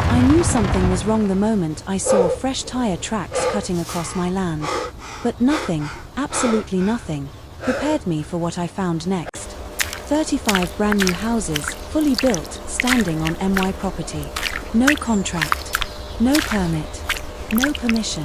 I knew something was wrong the moment I saw fresh tire tracks cutting across my land. But nothing, absolutely nothing, prepared me for what I found next. 35 brand new houses, fully built, standing on my property. No contract. No permit. No permission.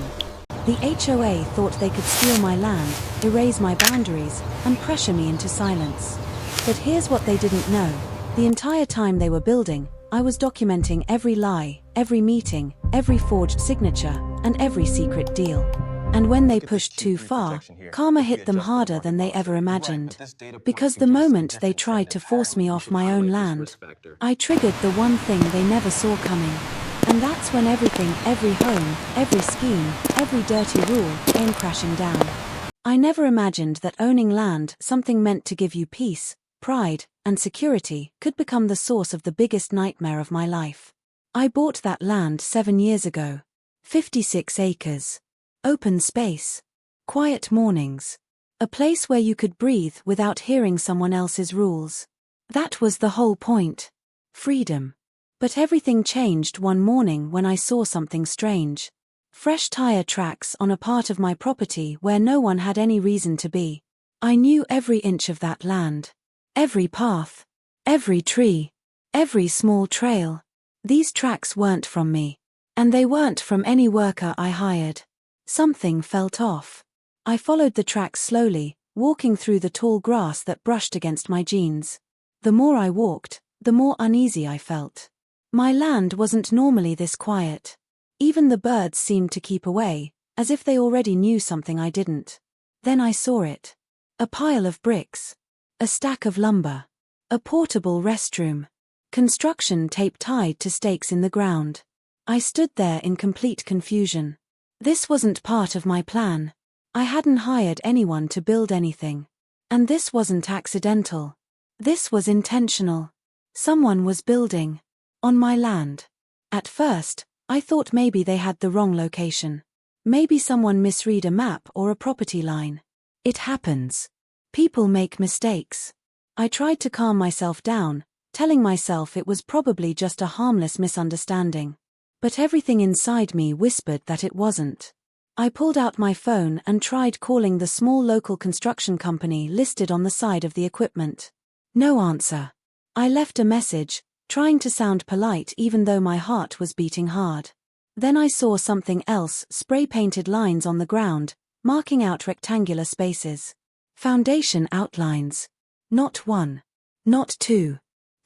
The HOA thought they could steal my land, erase my boundaries, and pressure me into silence. But here's what they didn't know. The entire time they were building, I was documenting every lie, every meeting, every forged signature, and every secret deal. And when they pushed too far, karma hit them harder than they ever imagined. Because the moment they tried to force me off my own land, I triggered the one thing they never saw coming. And that's when everything, every home, every scheme, every dirty rule, came crashing down. I never imagined that owning land, something meant to give you peace, pride, and security, could become the source of the biggest nightmare of my life. I bought that land 7 years ago. 56 acres. Open space. Quiet mornings. A place where you could breathe without hearing someone else's rules. That was the whole point. Freedom. But everything changed one morning when I saw something strange. Fresh tire tracks on a part of my property where no one had any reason to be. I knew every inch of that land. Every path. Every tree. Every small trail. These tracks weren't from me. And they weren't from any worker I hired. Something felt off. I followed the tracks slowly, walking through the tall grass that brushed against my jeans. The more I walked, the more uneasy I felt. My land wasn't normally this quiet. Even the birds seemed to keep away, as if they already knew something I didn't. Then I saw it. A pile of bricks. A stack of lumber. A portable restroom. Construction tape tied to stakes in the ground. I stood there in complete confusion. This wasn't part of my plan. I hadn't hired anyone to build anything. And this wasn't accidental. This was intentional. Someone was building. On my land. At first, I thought maybe they had the wrong location. Maybe someone misread a map or a property line. It happens. People make mistakes. I tried to calm myself down, telling myself it was probably just a harmless misunderstanding. But everything inside me whispered that it wasn't. I pulled out my phone and tried calling the small local construction company listed on the side of the equipment. No answer. I left a message, trying to sound polite even though my heart was beating hard. Then I saw something else, spray-painted lines on the ground, marking out rectangular spaces. Foundation outlines. Not 1. Not 2.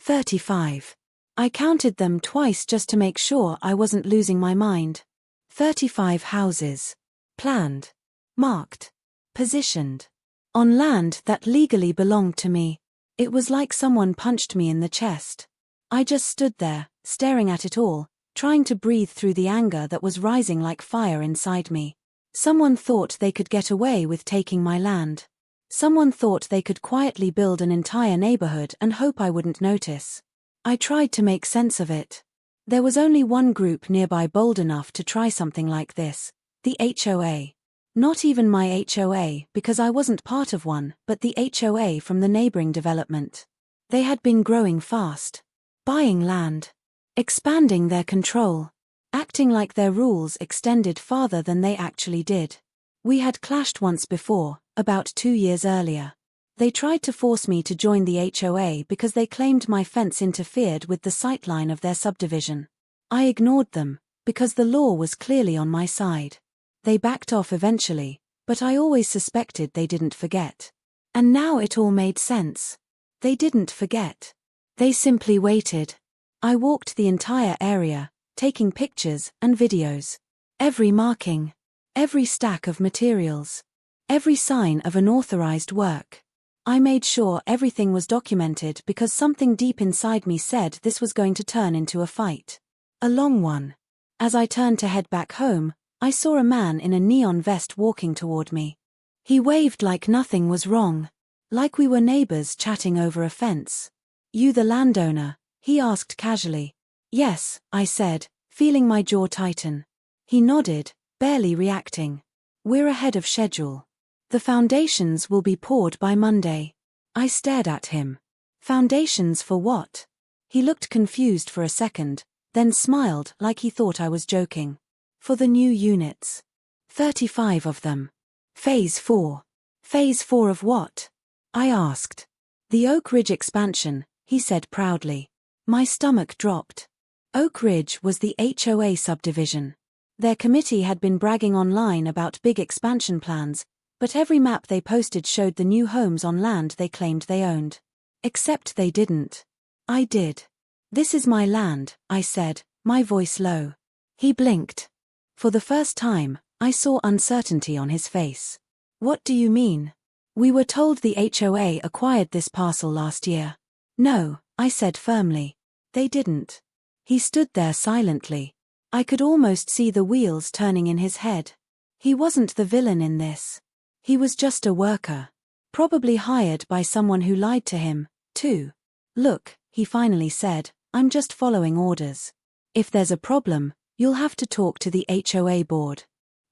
35. I counted them twice just to make sure I wasn't losing my mind. 35 houses. Planned. Marked. Positioned. On land that legally belonged to me. It was like someone punched me in the chest. I just stood there, staring at it all, trying to breathe through the anger that was rising like fire inside me. Someone thought they could get away with taking my land. Someone thought they could quietly build an entire neighborhood and hope I wouldn't notice. I tried to make sense of it. There was only one group nearby bold enough to try something like this, the HOA. Not even my HOA, because I wasn't part of one, but the HOA from the neighboring development. They had been growing fast. Buying land. Expanding their control. Acting like their rules extended farther than they actually did. We had clashed once before, about 2 years earlier. They tried to force me to join the HOA because they claimed my fence interfered with the sightline of their subdivision. I ignored them, because the law was clearly on my side. They backed off eventually, but I always suspected they didn't forget. And now it all made sense. They didn't forget. They simply waited. I walked the entire area, taking pictures and videos. Every marking. Every stack of materials. Every sign of unauthorized work. I made sure everything was documented because something deep inside me said this was going to turn into a fight. A long one. As I turned to head back home, I saw a man in a neon vest walking toward me. He waved like nothing was wrong. Like we were neighbors chatting over a fence. "You the landowner?" he asked casually. "Yes," I said, feeling my jaw tighten. He nodded, barely reacting. "We're ahead of schedule. The foundations will be poured by Monday." I stared at him. Foundations for what? He looked confused for a second, then smiled like he thought I was joking. For the new units. 35 of them. Phase 4. Phase 4 of what? I asked. The Oak Ridge expansion, he said proudly. My stomach dropped. Oak Ridge was the HOA subdivision. Their committee had been bragging online about big expansion plans, but every map they posted showed the new homes on land they claimed they owned. Except they didn't. I did. This is my land, I said, my voice low. He blinked. For the first time, I saw uncertainty on his face. What do you mean? We were told the HOA acquired this parcel last year. No, I said firmly. They didn't. He stood there silently. I could almost see the wheels turning in his head. He wasn't the villain in this. He was just a worker. Probably hired by someone who lied to him, too. Look, he finally said, I'm just following orders. If there's a problem, you'll have to talk to the HOA board.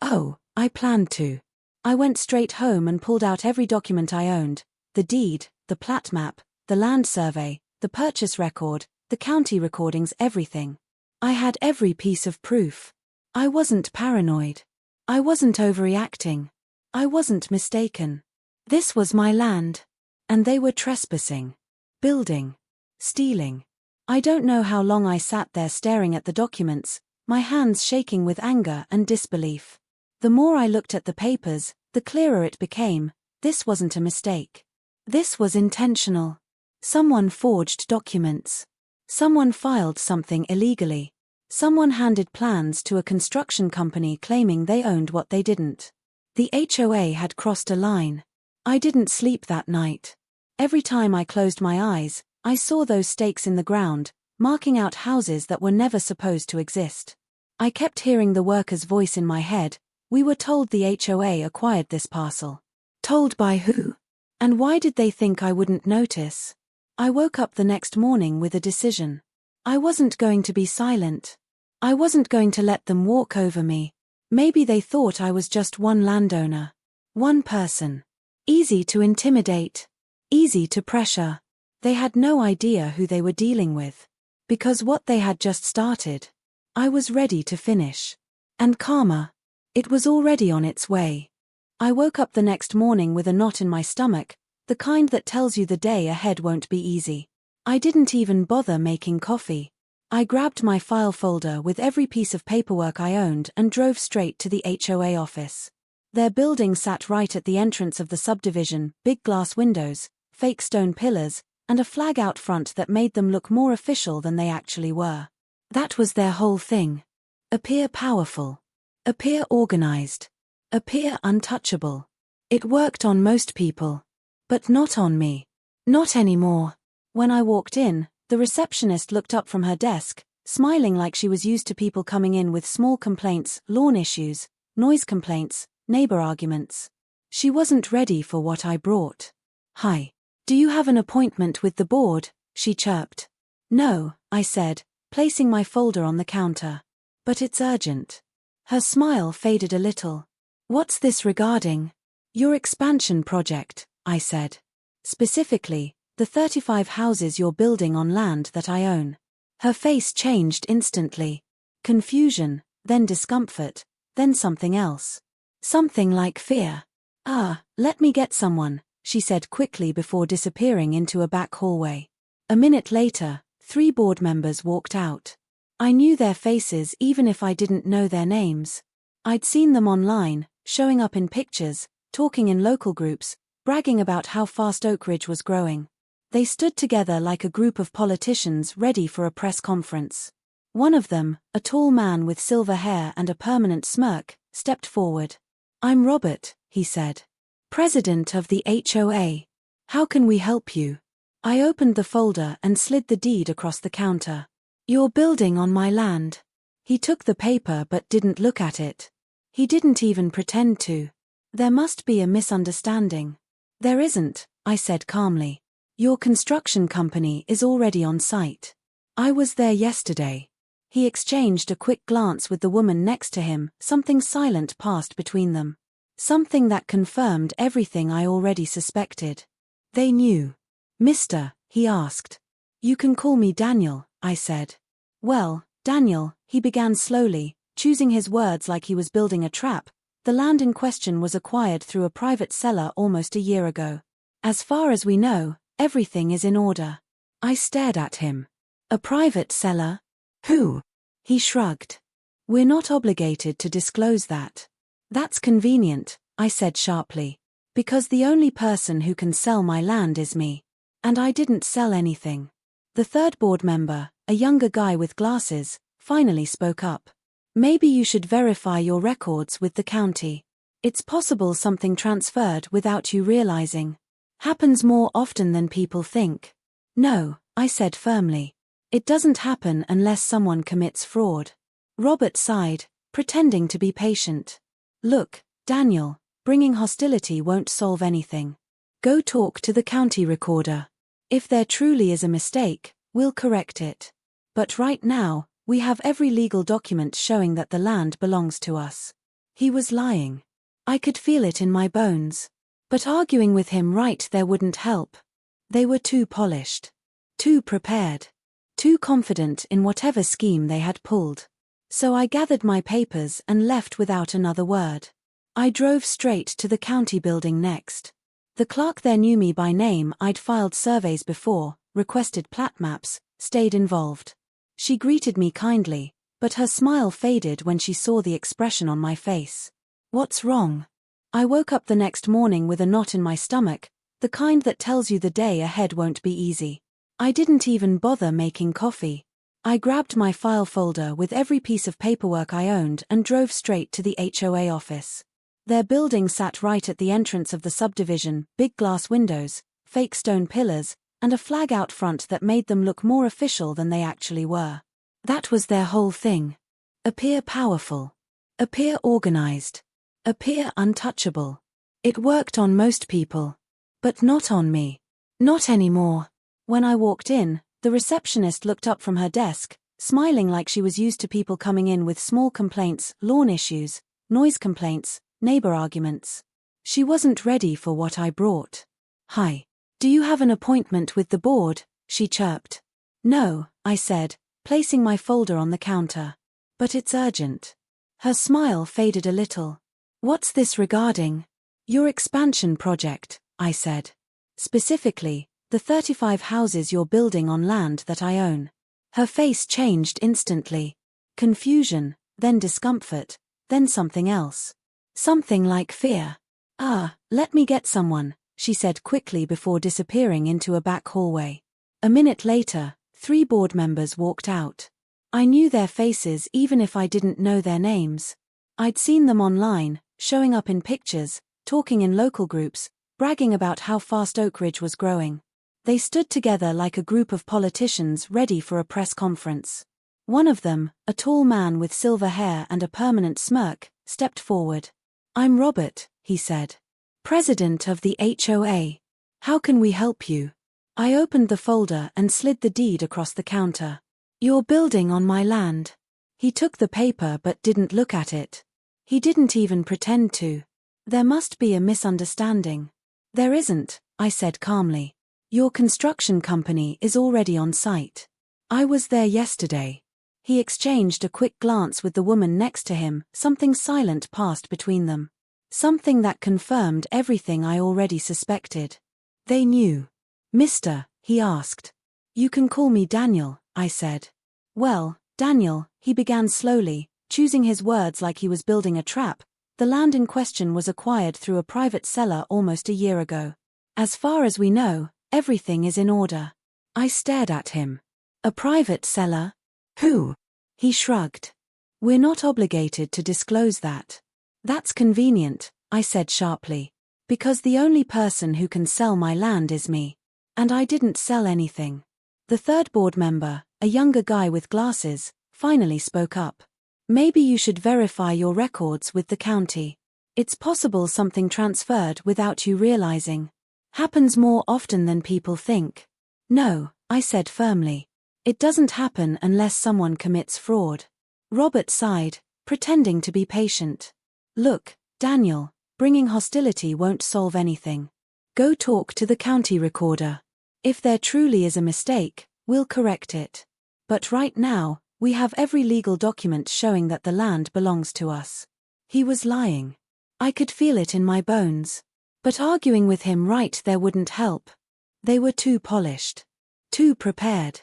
Oh, I planned to. I went straight home and pulled out every document I owned, the deed, the plat map, the land survey, the purchase record, the county recordings, everything. I had every piece of proof. I wasn't paranoid. I wasn't overreacting. I wasn't mistaken. This was my land. And they were trespassing. Building. Stealing. I don't know how long I sat there staring at the documents, my hands shaking with anger and disbelief. The more I looked at the papers, the clearer it became, this wasn't a mistake. This was intentional. Someone forged documents. Someone filed something illegally. Someone handed plans to a construction company claiming they owned what they didn't. The HOA had crossed a line. I didn't sleep that night. Every time I closed my eyes, I saw those stakes in the ground, marking out houses that were never supposed to exist. I kept hearing the worker's voice in my head. We were told the HOA acquired this parcel. Told by who? And why did they think I wouldn't notice? I woke up the next morning with a decision. I wasn't going to be silent. I wasn't going to let them walk over me. Maybe they thought I was just one landowner. One person. Easy to intimidate. Easy to pressure. They had no idea who they were dealing with. Because what they had just started. I was ready to finish. And karma. It was already on its way. I woke up the next morning with a knot in my stomach, the kind that tells you the day ahead won't be easy. I didn't even bother making coffee. I grabbed my file folder with every piece of paperwork I owned and drove straight to the HOA office. Their building sat right at the entrance of the subdivision, big glass windows, fake stone pillars, and a flag out front that made them look more official than they actually were. That was their whole thing. Appear powerful. Appear organized. Appear untouchable. It worked on most people. But not on me. Not anymore. When I walked in, the receptionist looked up from her desk, smiling like she was used to people coming in with small complaints, lawn issues, noise complaints, neighbor arguments. She wasn't ready for what I brought. Hi. Do you have an appointment with the board? She chirped. No, I said, placing my folder on the counter. But it's urgent. Her smile faded a little. What's this regarding? Your expansion project, I said. Specifically, the 35 houses you're building on land that I own. Her face changed instantly. Confusion, then discomfort, then something else. Something like fear. Let me get someone, she said quickly before disappearing into a back hallway. A minute later, 3 board members walked out. I knew their faces even if I didn't know their names. I'd seen them online, showing up in pictures, talking in local groups, bragging about how fast Oak Ridge was growing. They stood together like a group of politicians ready for a press conference. One of them, a tall man with silver hair and a permanent smirk, stepped forward. I'm Robert, he said. President of the HOA. How can we help you? I opened the folder and slid the deed across the counter. You're building on my land. He took the paper but didn't look at it. He didn't even pretend to. There must be a misunderstanding. There isn't, I said calmly. Your construction company is already on site. I was there yesterday. He exchanged a quick glance with the woman next to him, something silent passed between them. Something that confirmed everything I already suspected. They knew. Mister, he asked. You can call me Daniel, I said. Well, Daniel, he began slowly, choosing his words like he was building a trap. The land in question was acquired through a private seller almost a year ago. As far as we know, everything is in order. I stared at him. A private seller? Who? He shrugged. We're not obligated to disclose that. That's convenient, I said sharply. Because the only person who can sell my land is me. And I didn't sell anything. The third board member, a younger guy with glasses, finally spoke up. Maybe you should verify your records with the county. It's possible something transferred without you realizing. Happens more often than people think. No, I said firmly. It doesn't happen unless someone commits fraud. Robert sighed, pretending to be patient. Look, Daniel, bringing hostility won't solve anything. Go talk to the county recorder. If there truly is a mistake, we'll correct it. But right now, we have every legal document showing that the land belongs to us. He was lying. I could feel it in my bones. But arguing with him right there wouldn't help. They were too polished. Too prepared. Too confident in whatever scheme they had pulled. So I gathered my papers and left without another word. I drove straight to the county building next. The clerk there knew me by name. I'd filed surveys before, requested plat maps, stayed involved. She greeted me kindly, but her smile faded when she saw the expression on my face. What's wrong? I woke up the next morning with a knot in my stomach, the kind that tells you the day ahead won't be easy. I didn't even bother making coffee. I grabbed my file folder with every piece of paperwork I owned and drove straight to the HOA office. Their building sat right at the entrance of the subdivision, big glass windows, fake stone pillars, and a flag out front that made them look more official than they actually were. That was their whole thing. Appear powerful. Appear organized. Appear untouchable. It worked on most people. But not on me. Not anymore. When I walked in, the receptionist looked up from her desk, smiling like she was used to people coming in with small complaints, lawn issues, noise complaints, neighbor arguments. She wasn't ready for what I brought. Hi. Do you have an appointment with the board? She chirped. No, I said, placing my folder on the counter. But it's urgent. Her smile faded a little. What's this regarding? Your expansion project, I said. Specifically, the 35 houses you're building on land that I own. Her face changed instantly. Confusion, then discomfort, then something else. Something like fear. Let me get someone, she said quickly before disappearing into a back hallway. A minute later, 3 board members walked out. I knew their faces even if I didn't know their names. I'd seen them online, showing up in pictures, talking in local groups, bragging about how fast Oak Ridge was growing. They stood together like a group of politicians ready for a press conference. One of them, a tall man with silver hair and a permanent smirk, stepped forward. I'm Robert, he said. President of the HOA. How can we help you? I opened the folder and slid the deed across the counter. You're building on my land. He took the paper but didn't look at it. He didn't even pretend to. There must be a misunderstanding. There isn't, I said calmly. Your construction company is already on site. I was there yesterday. He exchanged a quick glance with the woman next to him. Something silent passed between them. Something that confirmed everything I already suspected. They knew. Mister, he asked. You can call me Daniel, I said. Well, Daniel, he began slowly, choosing his words like he was building a trap. The land in question was acquired through a private seller almost a year ago. As far as we know, everything is in order. I stared at him. A private seller? Who? He shrugged. We're not obligated to disclose that. That's convenient, I said sharply. Because the only person who can sell my land is me. And I didn't sell anything. The third board member, a younger guy with glasses, finally spoke up. Maybe you should verify your records with the county. It's possible something transferred without you realizing. Happens more often than people think. No, I said firmly. It doesn't happen unless someone commits fraud. Robert sighed, pretending to be patient. Look, Daniel, bringing hostility won't solve anything. Go talk to the county recorder. If there truly is a mistake, we'll correct it. But right now, We have every legal document showing that the land belongs to us. He was lying. I could feel it in my bones. But arguing with him right there wouldn't help. They were too polished. Too prepared.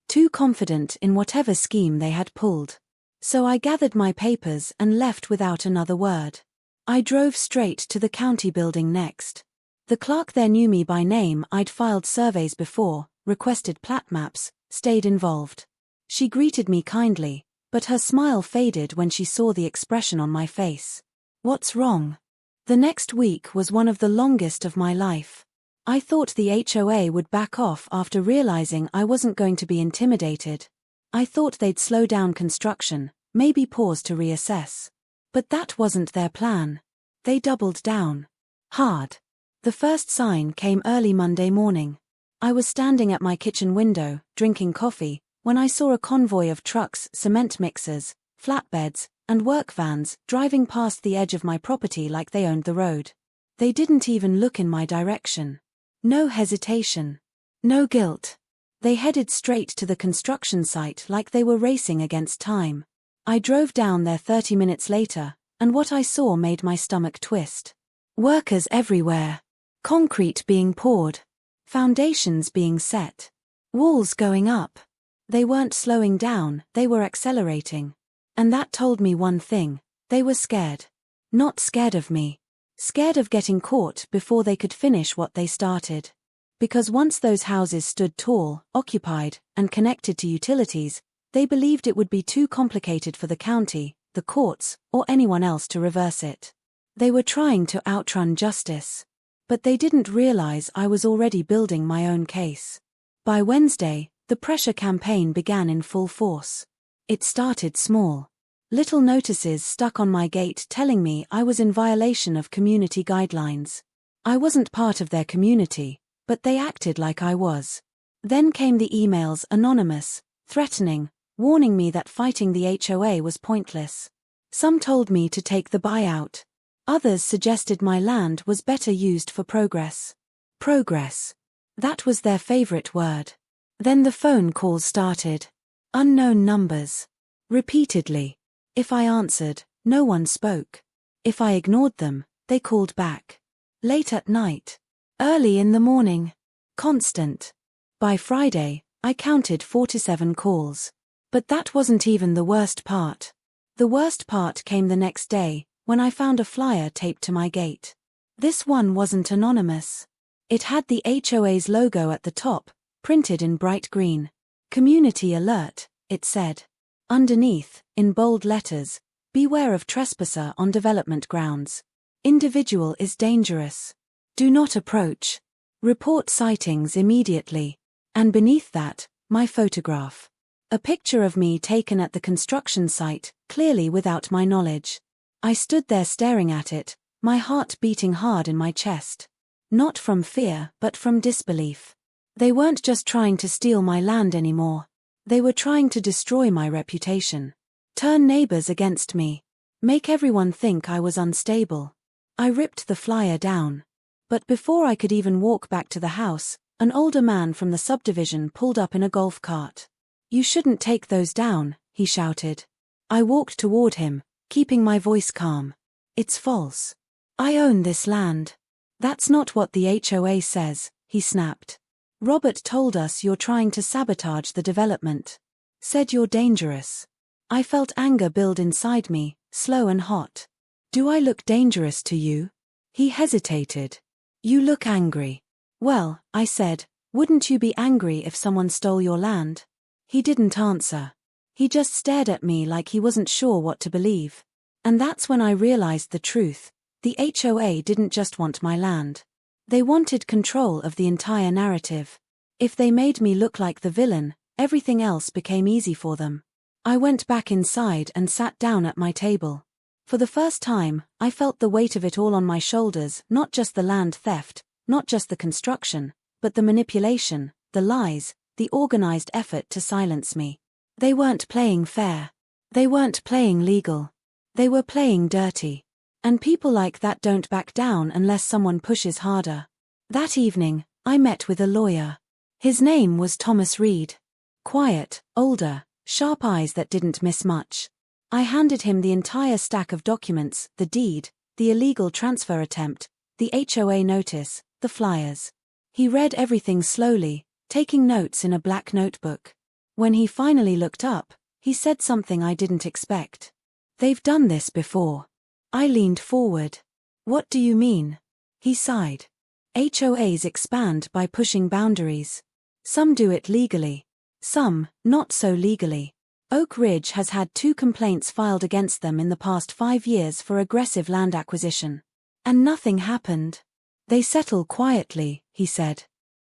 Too confident in whatever scheme they had pulled. So I gathered my papers and left without another word. I drove straight to the county building next. The clerk there knew me by name. I'd filed surveys before, requested plat maps, stayed involved. She greeted me kindly, but her smile faded when she saw the expression on my face. What's wrong? The next week was one of the longest of my life. I thought the HOA would back off after realizing I wasn't going to be intimidated. I thought they'd slow down construction, maybe pause to reassess. But that wasn't their plan. They doubled down. Hard. The first sign came early Monday morning. I was standing at my kitchen window, drinking coffee, when I saw a convoy of trucks, cement mixers, flatbeds, and work vans driving past the edge of my property like they owned the road. They didn't even look in my direction. No hesitation. No guilt. They headed straight to the construction site like they were racing against time. I drove down there 30 minutes later, and what I saw made my stomach twist. Workers everywhere. Concrete being poured. Foundations being set. Walls going up. They weren't slowing down, they were accelerating. And that told me one thing: they were scared. Not scared of me. Scared of getting caught before they could finish what they started. Because once those houses stood tall, occupied, and connected to utilities, they believed it would be too complicated for the county, the courts, or anyone else to reverse it. They were trying to outrun justice. But they didn't realize I was already building my own case. By Wednesday, the pressure campaign began in full force. It started small. Little notices stuck on my gate telling me I was in violation of community guidelines. I wasn't part of their community, but they acted like I was. Then came the emails, anonymous, threatening, warning me that fighting the HOA was pointless. Some told me to take the buyout. Others suggested my land was better used for progress. Progress. That was their favorite word. Then the phone calls started. Unknown numbers. Repeatedly. If I answered, no one spoke. If I ignored them, they called back. Late at night. Early in the morning. Constant. By Friday, I counted 47 calls. But that wasn't even the worst part. The worst part came the next day, when I found a flyer taped to my gate. This one wasn't anonymous. It had the HOA's logo at the top, printed in bright green. Community alert, it said. Underneath, in bold letters, beware of trespasser on development grounds. Individual is dangerous. Do not approach. Report sightings immediately. And beneath that, my photograph. A picture of me taken at the construction site, clearly without my knowledge. I stood there staring at it, my heart beating hard in my chest. Not from fear, but from disbelief. They weren't just trying to steal my land anymore. They were trying to destroy my reputation. Turn neighbors against me. Make everyone think I was unstable. I ripped the flyer down. But before I could even walk back to the house, an older man from the subdivision pulled up in a golf cart. "You shouldn't take those down," he shouted. I walked toward him, keeping my voice calm. "It's false. I own this land." "That's not what the HOA says," he snapped. "Robert told us you're trying to sabotage the development. Said you're dangerous." I felt anger build inside me, slow and hot. "Do I look dangerous to you?" He hesitated. "You look angry." "Well," I said, "wouldn't you be angry if someone stole your land?" He didn't answer. He just stared at me like he wasn't sure what to believe. And that's when I realized the truth. The HOA didn't just want my land. They wanted control of the entire narrative. If they made me look like the villain, everything else became easy for them. I went back inside and sat down at my table. For the first time, I felt the weight of it all on my shoulders, not just the land theft, not just the construction, but the manipulation, the lies, the organized effort to silence me. They weren't playing fair. They weren't playing legal. They were playing dirty. And people like that don't back down unless someone pushes harder. That evening, I met with a lawyer. His name was Thomas Reed. Quiet, older, Sharp eyes that didn't miss much. I handed him the entire stack of documents, the deed, the illegal transfer attempt, the HOA notice, the flyers. He read everything slowly, taking notes in a black notebook. When he finally looked up, he said something I didn't expect. "They've done this before." I leaned forward. "What do you mean?" He sighed. "HOAs expand by pushing boundaries. Some do it legally. Some, not so legally. Oak Ridge has had 2 complaints filed against them in the past 5 years for aggressive land acquisition. And nothing happened. They settle quietly," he said.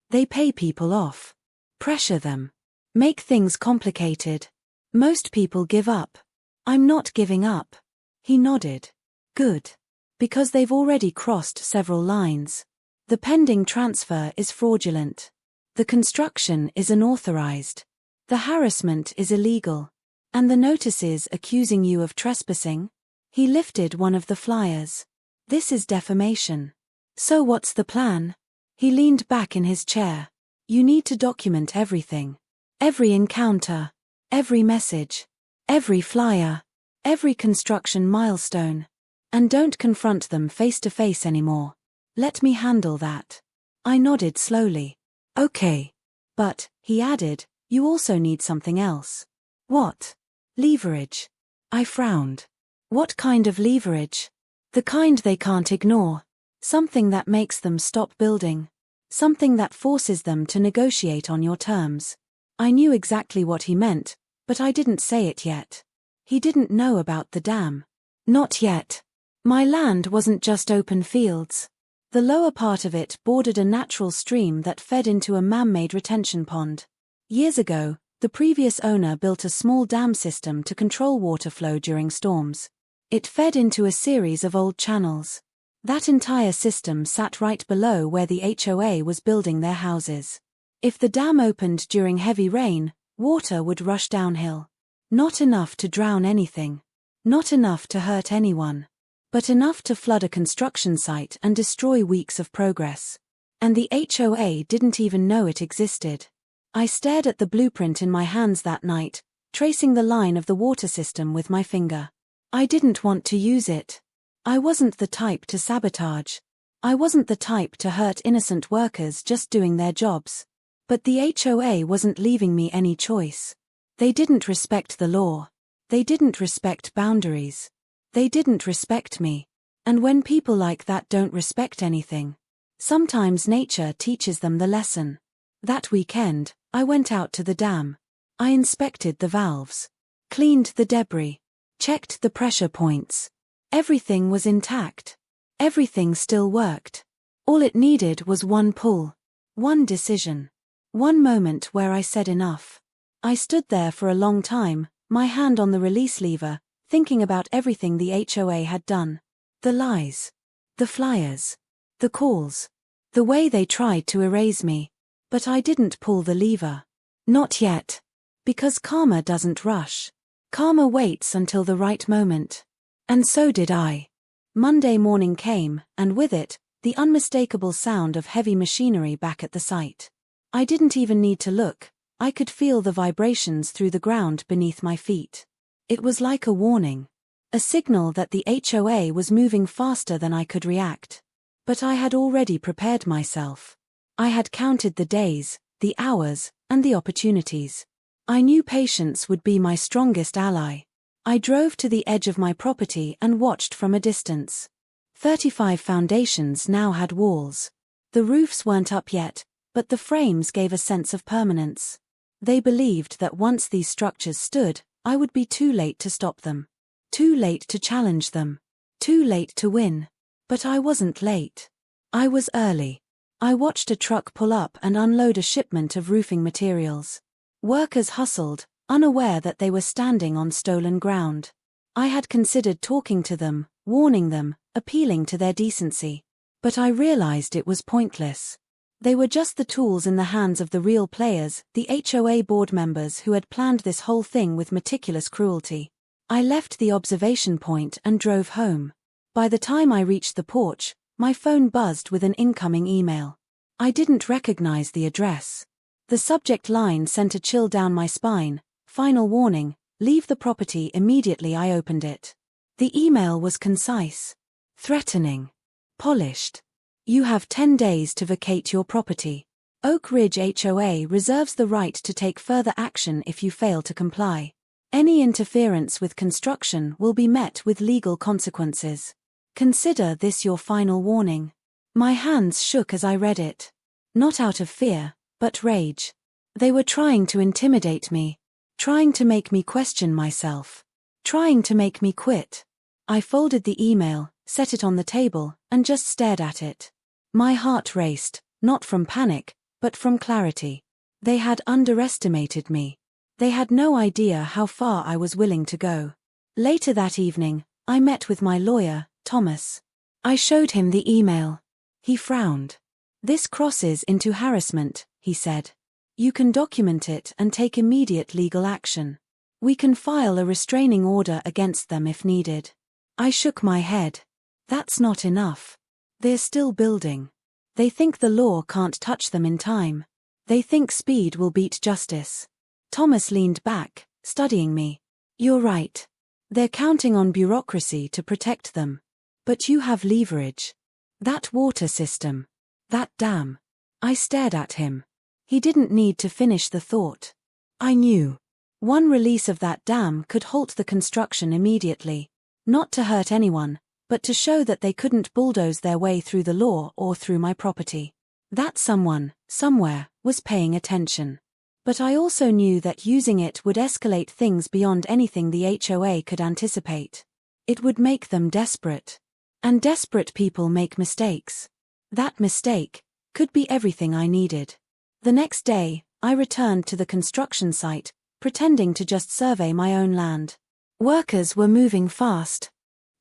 "They pay people off. Pressure them. Make things complicated. Most people give up. I'm not giving up." He nodded. "Good. Because they've already crossed several lines. The pending transfer is fraudulent. The construction is unauthorized. The harassment is illegal. And the notices accusing you of trespassing?" He lifted one of the flyers. "This is defamation. So what's the plan?" He leaned back in his chair. "You need to document everything. Every encounter. Every message. Every flyer. Every construction milestone. And don't confront them face to face anymore. Let me handle that." I nodded slowly. "Okay. But," he added, "you also need something else." "What?" "Leverage." I frowned. "What kind of leverage?" "The kind they can't ignore. Something that makes them stop building. Something that forces them to negotiate on your terms." I knew exactly what he meant, but I didn't say it yet. He didn't know about the dam. Not yet. My land wasn't just open fields. The lower part of it bordered a natural stream that fed into a man-made retention pond. Years ago, the previous owner built a small dam system to control water flow during storms. It fed into a series of old channels. That entire system sat right below where the HOA was building their houses. If the dam opened during heavy rain, water would rush downhill. Not enough to drown anything. Not enough to hurt anyone. But enough to flood a construction site and destroy weeks of progress. And the HOA didn't even know it existed. I stared at the blueprint in my hands that night, tracing the line of the water system with my finger. I didn't want to use it. I wasn't the type to sabotage. I wasn't the type to hurt innocent workers just doing their jobs. But the HOA wasn't leaving me any choice. They didn't respect the law. They didn't respect boundaries. They didn't respect me. And when people like that don't respect anything, sometimes nature teaches them the lesson. That weekend, I went out to the dam. I inspected the valves. Cleaned the debris. Checked the pressure points. Everything was intact. Everything still worked. All it needed was one pull. One decision. One moment where I said enough. I stood there for a long time, my hand on the release lever, thinking about everything the HOA had done. The lies. The flyers. The calls. The way they tried to erase me. But I didn't pull the lever. Not yet. Because karma doesn't rush. Karma waits until the right moment. And so did I. Monday morning came, and with it, the unmistakable sound of heavy machinery back at the site. I didn't even need to look. I could feel the vibrations through the ground beneath my feet. It was like a warning. A signal that the HOA was moving faster than I could react. But I had already prepared myself. I had counted the days, the hours, and the opportunities. I knew patience would be my strongest ally. I drove to the edge of my property and watched from a distance. 35 foundations now had walls. The roofs weren't up yet, but the frames gave a sense of permanence. They believed that once these structures stood, I would be too late to stop them. Too late to challenge them. Too late to win. But I wasn't late. I was early. I watched a truck pull up and unload a shipment of roofing materials. Workers hustled, unaware that they were standing on stolen ground. I had considered talking to them, warning them, appealing to their decency. But I realized it was pointless. They were just the tools in the hands of the real players, the HOA board members who had planned this whole thing with meticulous cruelty. I left the observation point and drove home. By the time I reached the porch, my phone buzzed with an incoming email. I didn't recognize the address. The subject line sent a chill down my spine, Final warning, leave the property immediately. I opened it. The email was concise, threatening, polished. You have 10 days to vacate your property. Oak Ridge HOA reserves the right to take further action if you fail to comply. Any interference with construction will be met with legal consequences. Consider this your final warning. My hands shook as I read it. Not out of fear, but rage. They were trying to intimidate me. Trying to make me question myself. Trying to make me quit. I folded the email, set it on the table, and just stared at it. My heart raced, not from panic, but from clarity. They had underestimated me. They had no idea how far I was willing to go. Later that evening, I met with my lawyer, Thomas. I showed him the email. He frowned. This crosses into harassment, he said. You can document it and take immediate legal action. We can file a restraining order against them if needed. I shook my head. That's not enough. They're still building. They think the law can't touch them in time. They think speed will beat justice. Thomas leaned back, studying me. You're right. They're counting on bureaucracy to protect them. But you have leverage. That water system. That dam. I stared at him. He didn't need to finish the thought. I knew. One release of that dam could halt the construction immediately. Not to hurt anyone, but to show that they couldn't bulldoze their way through the law or through my property. That someone, somewhere, was paying attention. But I also knew that using it would escalate things beyond anything the HOA could anticipate. It would make them desperate. And desperate people make mistakes. That mistake could be everything I needed. The next day, I returned to the construction site, pretending to just survey my own land. Workers were moving fast.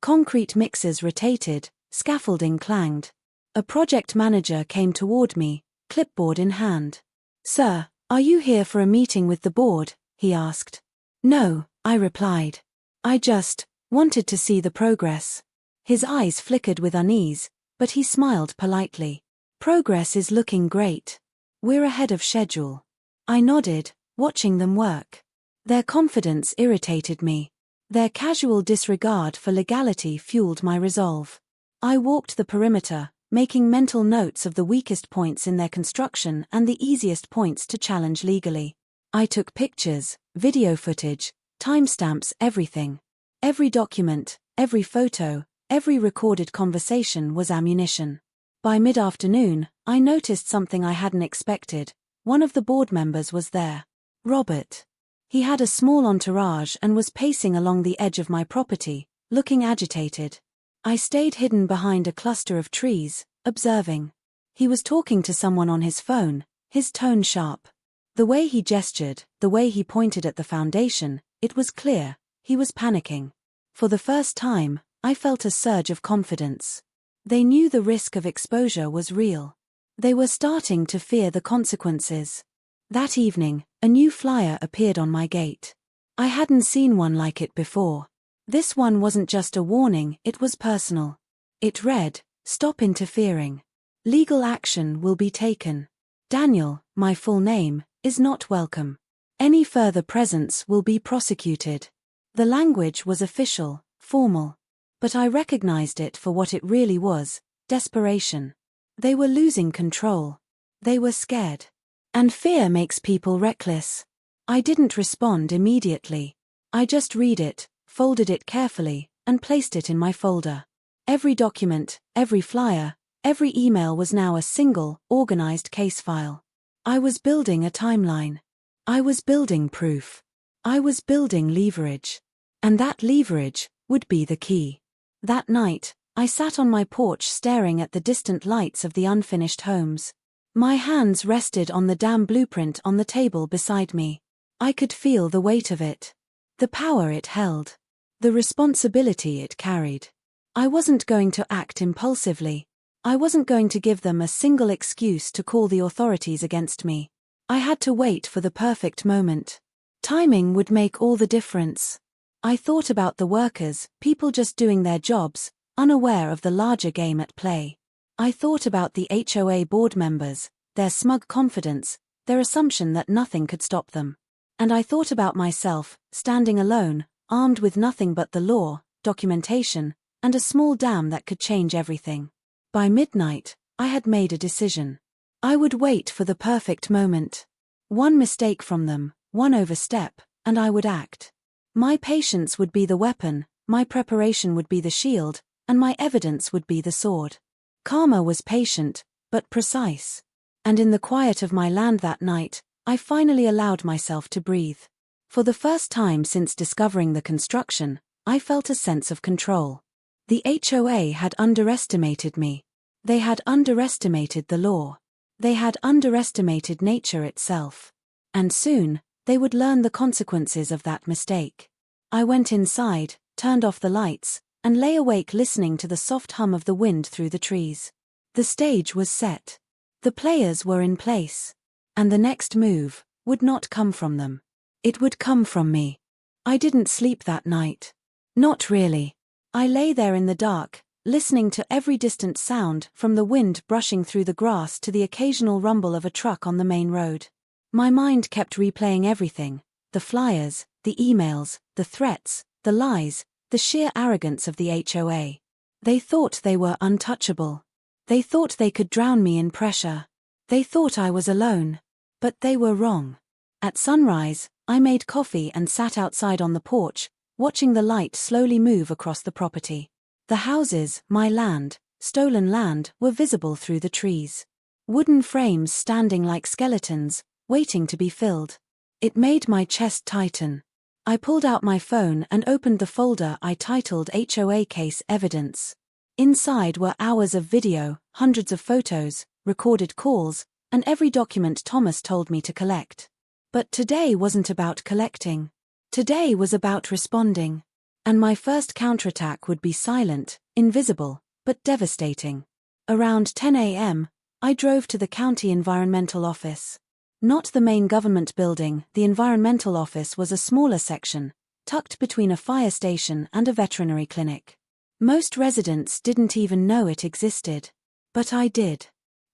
Concrete mixers rotated, scaffolding clanged. A project manager came toward me, clipboard in hand. Sir, are you here for a meeting with the board? He asked. No, I replied. I just wanted to see the progress. His eyes flickered with unease, but he smiled politely. Progress is looking great. We're ahead of schedule. I nodded, watching them work. Their confidence irritated me. Their casual disregard for legality fueled my resolve. I walked the perimeter, making mental notes of the weakest points in their construction and the easiest points to challenge legally. I took pictures, video footage, timestamps, everything. Every document, every photo, every recorded conversation was ammunition. By mid-afternoon, I noticed something I hadn't expected. One of the board members was there. Robert. He had a small entourage and was pacing along the edge of my property, looking agitated. I stayed hidden behind a cluster of trees, observing. He was talking to someone on his phone, his tone sharp. The way he gestured, the way he pointed at the foundation, it was clear, he was panicking. For the first time, I felt a surge of confidence. They knew the risk of exposure was real. They were starting to fear the consequences. That evening, a new flyer appeared on my gate. I hadn't seen one like it before. This one wasn't just a warning, it was personal. It read, "Stop interfering. Legal action will be taken. Daniel, my full name, is not welcome. Any further presence will be prosecuted." The language was official, formal. But I recognized it for what it really was, desperation. They were losing control. They were scared. And fear makes people reckless. I didn't respond immediately. I just read it, folded it carefully, and placed it in my folder. Every document, every flyer, every email was now a single, organized case file. I was building a timeline. I was building proof. I was building leverage. And that leverage would be the key. That night, I sat on my porch staring at the distant lights of the unfinished homes. My hands rested on the dam blueprint on the table beside me. I could feel the weight of it. The power it held. The responsibility it carried. I wasn't going to act impulsively. I wasn't going to give them a single excuse to call the authorities against me. I had to wait for the perfect moment. Timing would make all the difference. I thought about the workers, people just doing their jobs, unaware of the larger game at play. I thought about the HOA board members, their smug confidence, their assumption that nothing could stop them. And I thought about myself, standing alone, armed with nothing but the law, documentation, and a small dam that could change everything. By midnight, I had made a decision. I would wait for the perfect moment. One mistake from them, one overstep, and I would act. My patience would be the weapon, my preparation would be the shield, and my evidence would be the sword. Karma was patient, but precise. And in the quiet of my land that night, I finally allowed myself to breathe. For the first time since discovering the construction, I felt a sense of control. The HOA had underestimated me. They had underestimated the law. They had underestimated nature itself. And soon, they would learn the consequences of that mistake. I went inside, turned off the lights, and lay awake listening to the soft hum of the wind through the trees. The stage was set. The players were in place. And the next move would not come from them. It would come from me. I didn't sleep that night. Not really. I lay there in the dark, listening to every distant sound, from the wind brushing through the grass to the occasional rumble of a truck on the main road. My mind kept replaying everything: the flyers, the emails, the threats, the lies, the sheer arrogance of the HOA. They thought they were untouchable. They thought they could drown me in pressure. They thought I was alone. But they were wrong. At sunrise, I made coffee and sat outside on the porch, watching the light slowly move across the property. The houses, my land, stolen land, were visible through the trees. Wooden frames standing like skeletons, waiting to be filled. It made my chest tighten. I pulled out my phone and opened the folder I titled HOA Case Evidence. Inside were hours of video, hundreds of photos, recorded calls, and every document Thomas told me to collect. But today wasn't about collecting. Today was about responding. And my first counterattack would be silent, invisible, but devastating. Around 10 a.m., I drove to the county environmental office. Not the main government building, the environmental office was a smaller section, tucked between a fire station and a veterinary clinic. Most residents didn't even know it existed. But I did.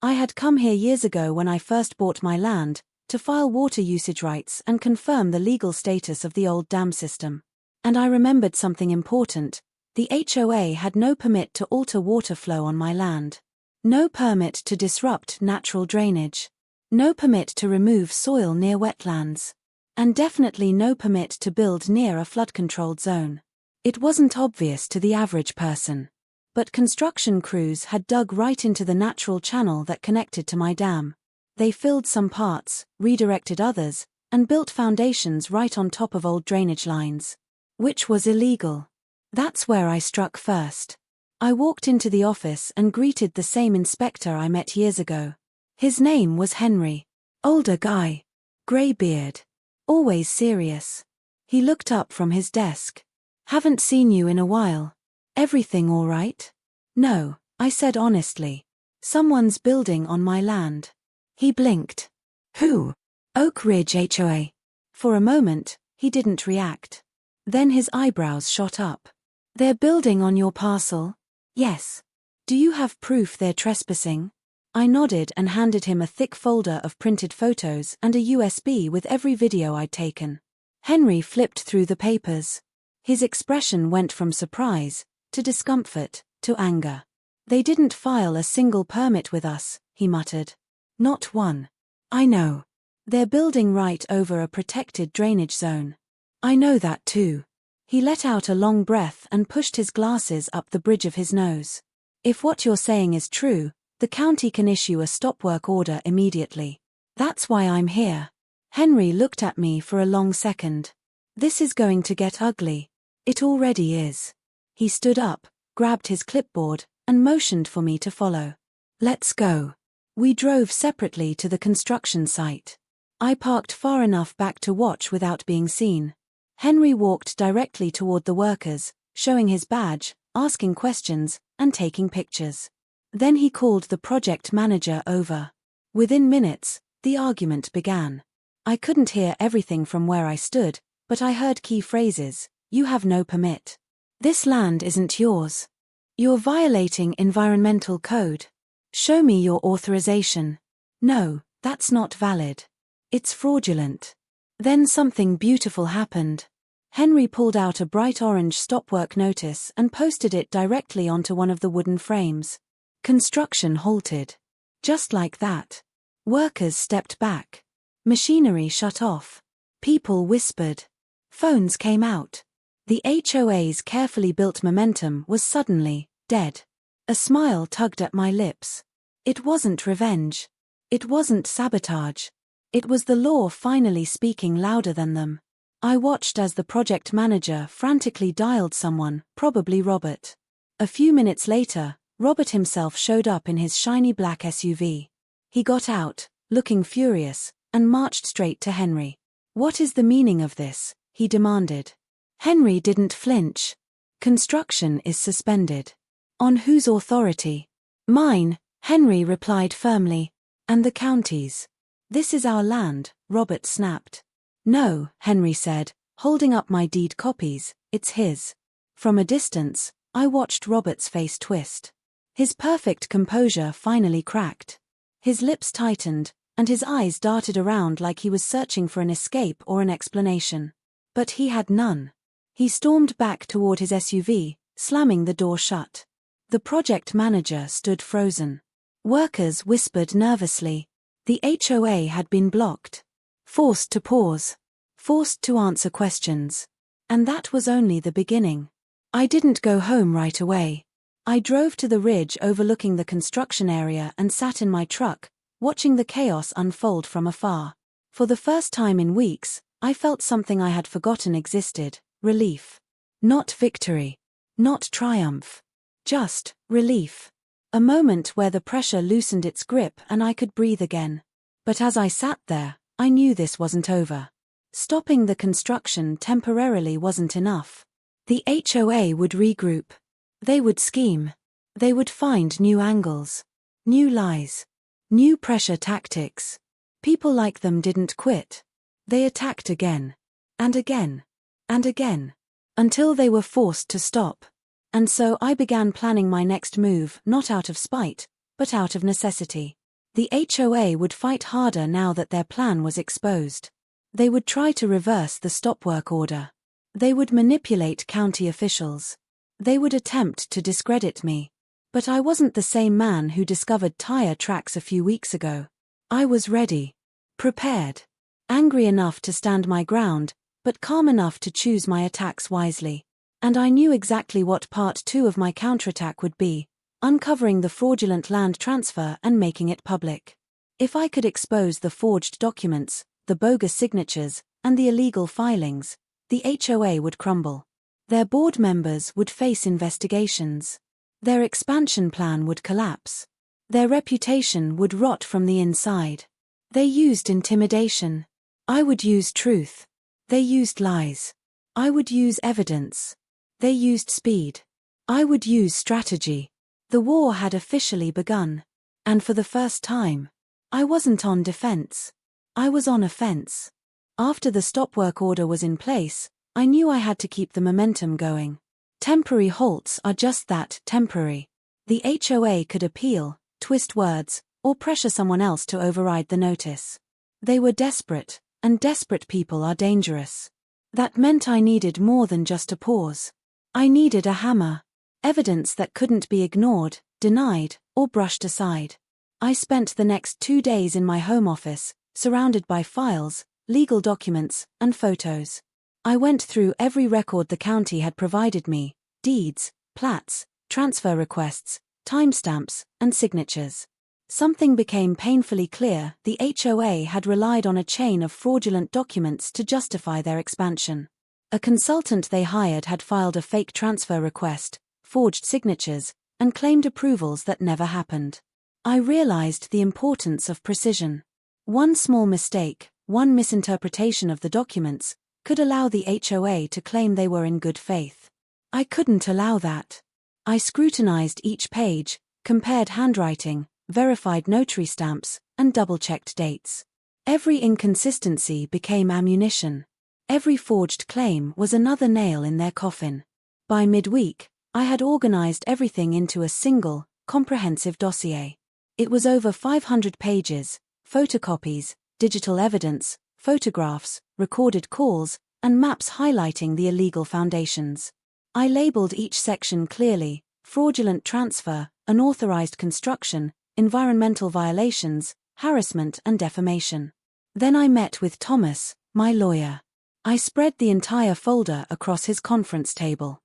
I had come here years ago when I first bought my land, to file water usage rights and confirm the legal status of the old dam system. And I remembered something important: the HOA had no permit to alter water flow on my land. No permit to disrupt natural drainage. No permit to remove soil near wetlands. And definitely no permit to build near a flood-controlled zone. It wasn't obvious to the average person. But construction crews had dug right into the natural channel that connected to my dam. They filled some parts, redirected others, and built foundations right on top of old drainage lines. Which was illegal. That's where I struck first. I walked into the office and greeted the same inspector I met years ago. His name was Henry. Older guy. Grey beard. Always serious. He looked up from his desk. "Haven't seen you in a while. Everything all right?" "No," I said honestly. "Someone's building on my land." He blinked. "Who?" "Oak Ridge HOA." For a moment, he didn't react. Then his eyebrows shot up. "They're building on your parcel?" "Yes." "Do you have proof they're trespassing?" I nodded and handed him a thick folder of printed photos and a USB with every video I'd taken. Henry flipped through the papers. His expression went from surprise, to discomfort, to anger. "They didn't file a single permit with us," he muttered. "Not one." "I know. They're building right over a protected drainage zone." "I know that too." He let out a long breath and pushed his glasses up the bridge of his nose. "If what you're saying is true, the county can issue a stop work order immediately. That's why I'm here." Henry looked at me for a long second. "This is going to get ugly." "It already is." He stood up, grabbed his clipboard, and motioned for me to follow. "Let's go." We drove separately to the construction site. I parked far enough back to watch without being seen. Henry walked directly toward the workers, showing his badge, asking questions, and taking pictures. Then he called the project manager over. Within minutes, the argument began. I couldn't hear everything from where I stood, but I heard key phrases. "You have no permit." "This land isn't yours." "You're violating environmental code." "Show me your authorization." "No, that's not valid. It's fraudulent." Then something beautiful happened. Henry pulled out a bright orange stop-work notice and posted it directly onto one of the wooden frames. Construction halted. Just like that. Workers stepped back. Machinery shut off. People whispered. Phones came out. The HOA's carefully built momentum was suddenly dead. A smile tugged at my lips. It wasn't revenge. It wasn't sabotage. It was the law finally speaking louder than them. I watched as the project manager frantically dialed someone, probably Robert. A few minutes later, Robert himself showed up in his shiny black SUV. He got out, looking furious, and marched straight to Henry. "What is the meaning of this?" he demanded. Henry didn't flinch. "Construction is suspended." "On whose authority?" "Mine," Henry replied firmly. "And the county's." "This is our land," Robert snapped. "No," Henry said, holding up my deed copies, "it's his." From a distance, I watched Robert's face twist. His perfect composure finally cracked. His lips tightened, and his eyes darted around like he was searching for an escape or an explanation. But he had none. He stormed back toward his SUV, slamming the door shut. The project manager stood frozen. Workers whispered nervously. The HOA had been blocked. Forced to pause. Forced to answer questions. And that was only the beginning. I didn't go home right away. I drove to the ridge overlooking the construction area and sat in my truck, watching the chaos unfold from afar. For the first time in weeks, I felt something I had forgotten existed: relief. Not victory. Not triumph. Just relief. A moment where the pressure loosened its grip and I could breathe again. But as I sat there, I knew this wasn't over. Stopping the construction temporarily wasn't enough. The HOA would regroup. They would scheme. They would find new angles. New lies. New pressure tactics. People like them didn't quit. They attacked again. And again. And again. Until they were forced to stop. And so I began planning my next move, not out of spite, but out of necessity. The HOA would fight harder now that their plan was exposed. They would try to reverse the stop-work order. They would manipulate county officials. They would attempt to discredit me. But I wasn't the same man who discovered tire tracks a few weeks ago. I was ready. Prepared. Angry enough to stand my ground, but calm enough to choose my attacks wisely. And I knew exactly what part 2 of my counterattack would be: uncovering the fraudulent land transfer and making it public. If I could expose the forged documents, the bogus signatures, and the illegal filings, the HOA would crumble. Their board members would face investigations. Their expansion plan would collapse. Their reputation would rot from the inside. They used intimidation. I would use truth. They used lies. I would use evidence. They used speed. I would use strategy. The war had officially begun. And for the first time, I wasn't on defense. I was on offense. After the stop-work order was in place, I knew I had to keep the momentum going. Temporary halts are just that, temporary. The HOA could appeal, twist words, or pressure someone else to override the notice. They were desperate, and desperate people are dangerous. That meant I needed more than just a pause. I needed a hammer. Evidence that couldn't be ignored, denied, or brushed aside. I spent the next 2 days in my home office, surrounded by files, legal documents, and photos. I went through every record the county had provided me: deeds, plats, transfer requests, timestamps, and signatures. Something became painfully clear: the HOA had relied on a chain of fraudulent documents to justify their expansion. A consultant they hired had filed a fake transfer request, forged signatures, and claimed approvals that never happened. I realized the importance of precision. One small mistake, one misinterpretation of the documents, could allow the HOA to claim they were in good faith. I couldn't allow that. I scrutinized each page, compared handwriting, verified notary stamps, and double-checked dates. Every inconsistency became ammunition. Every forged claim was another nail in their coffin. By midweek, I had organized everything into a single, comprehensive dossier. It was over 500 pages: photocopies, digital evidence, photographs, recorded calls, and maps highlighting the illegal foundations. I labeled each section clearly: fraudulent transfer, unauthorized construction, environmental violations, harassment and defamation. Then I met with Thomas, my lawyer. I spread the entire folder across his conference table.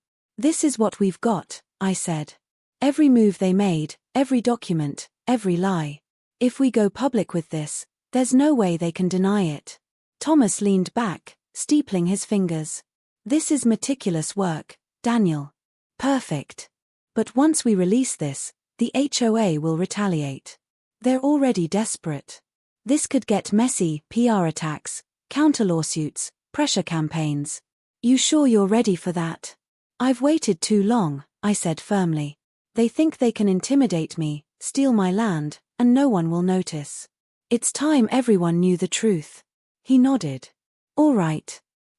"This is what we've got," I said. "Every move they made, every document, every lie. If we go public with this, there's no way they can deny it." Thomas leaned back, steepling his fingers. "This is meticulous work, Daniel. Perfect. But once we release this, the HOA will retaliate. They're already desperate. This could get messy: PR attacks, counter-lawsuits, pressure campaigns. You sure you're ready for that?" "I've waited too long," I said firmly. "They think they can intimidate me, steal my land, and no one will notice. It's time everyone knew the truth." He nodded. "All right.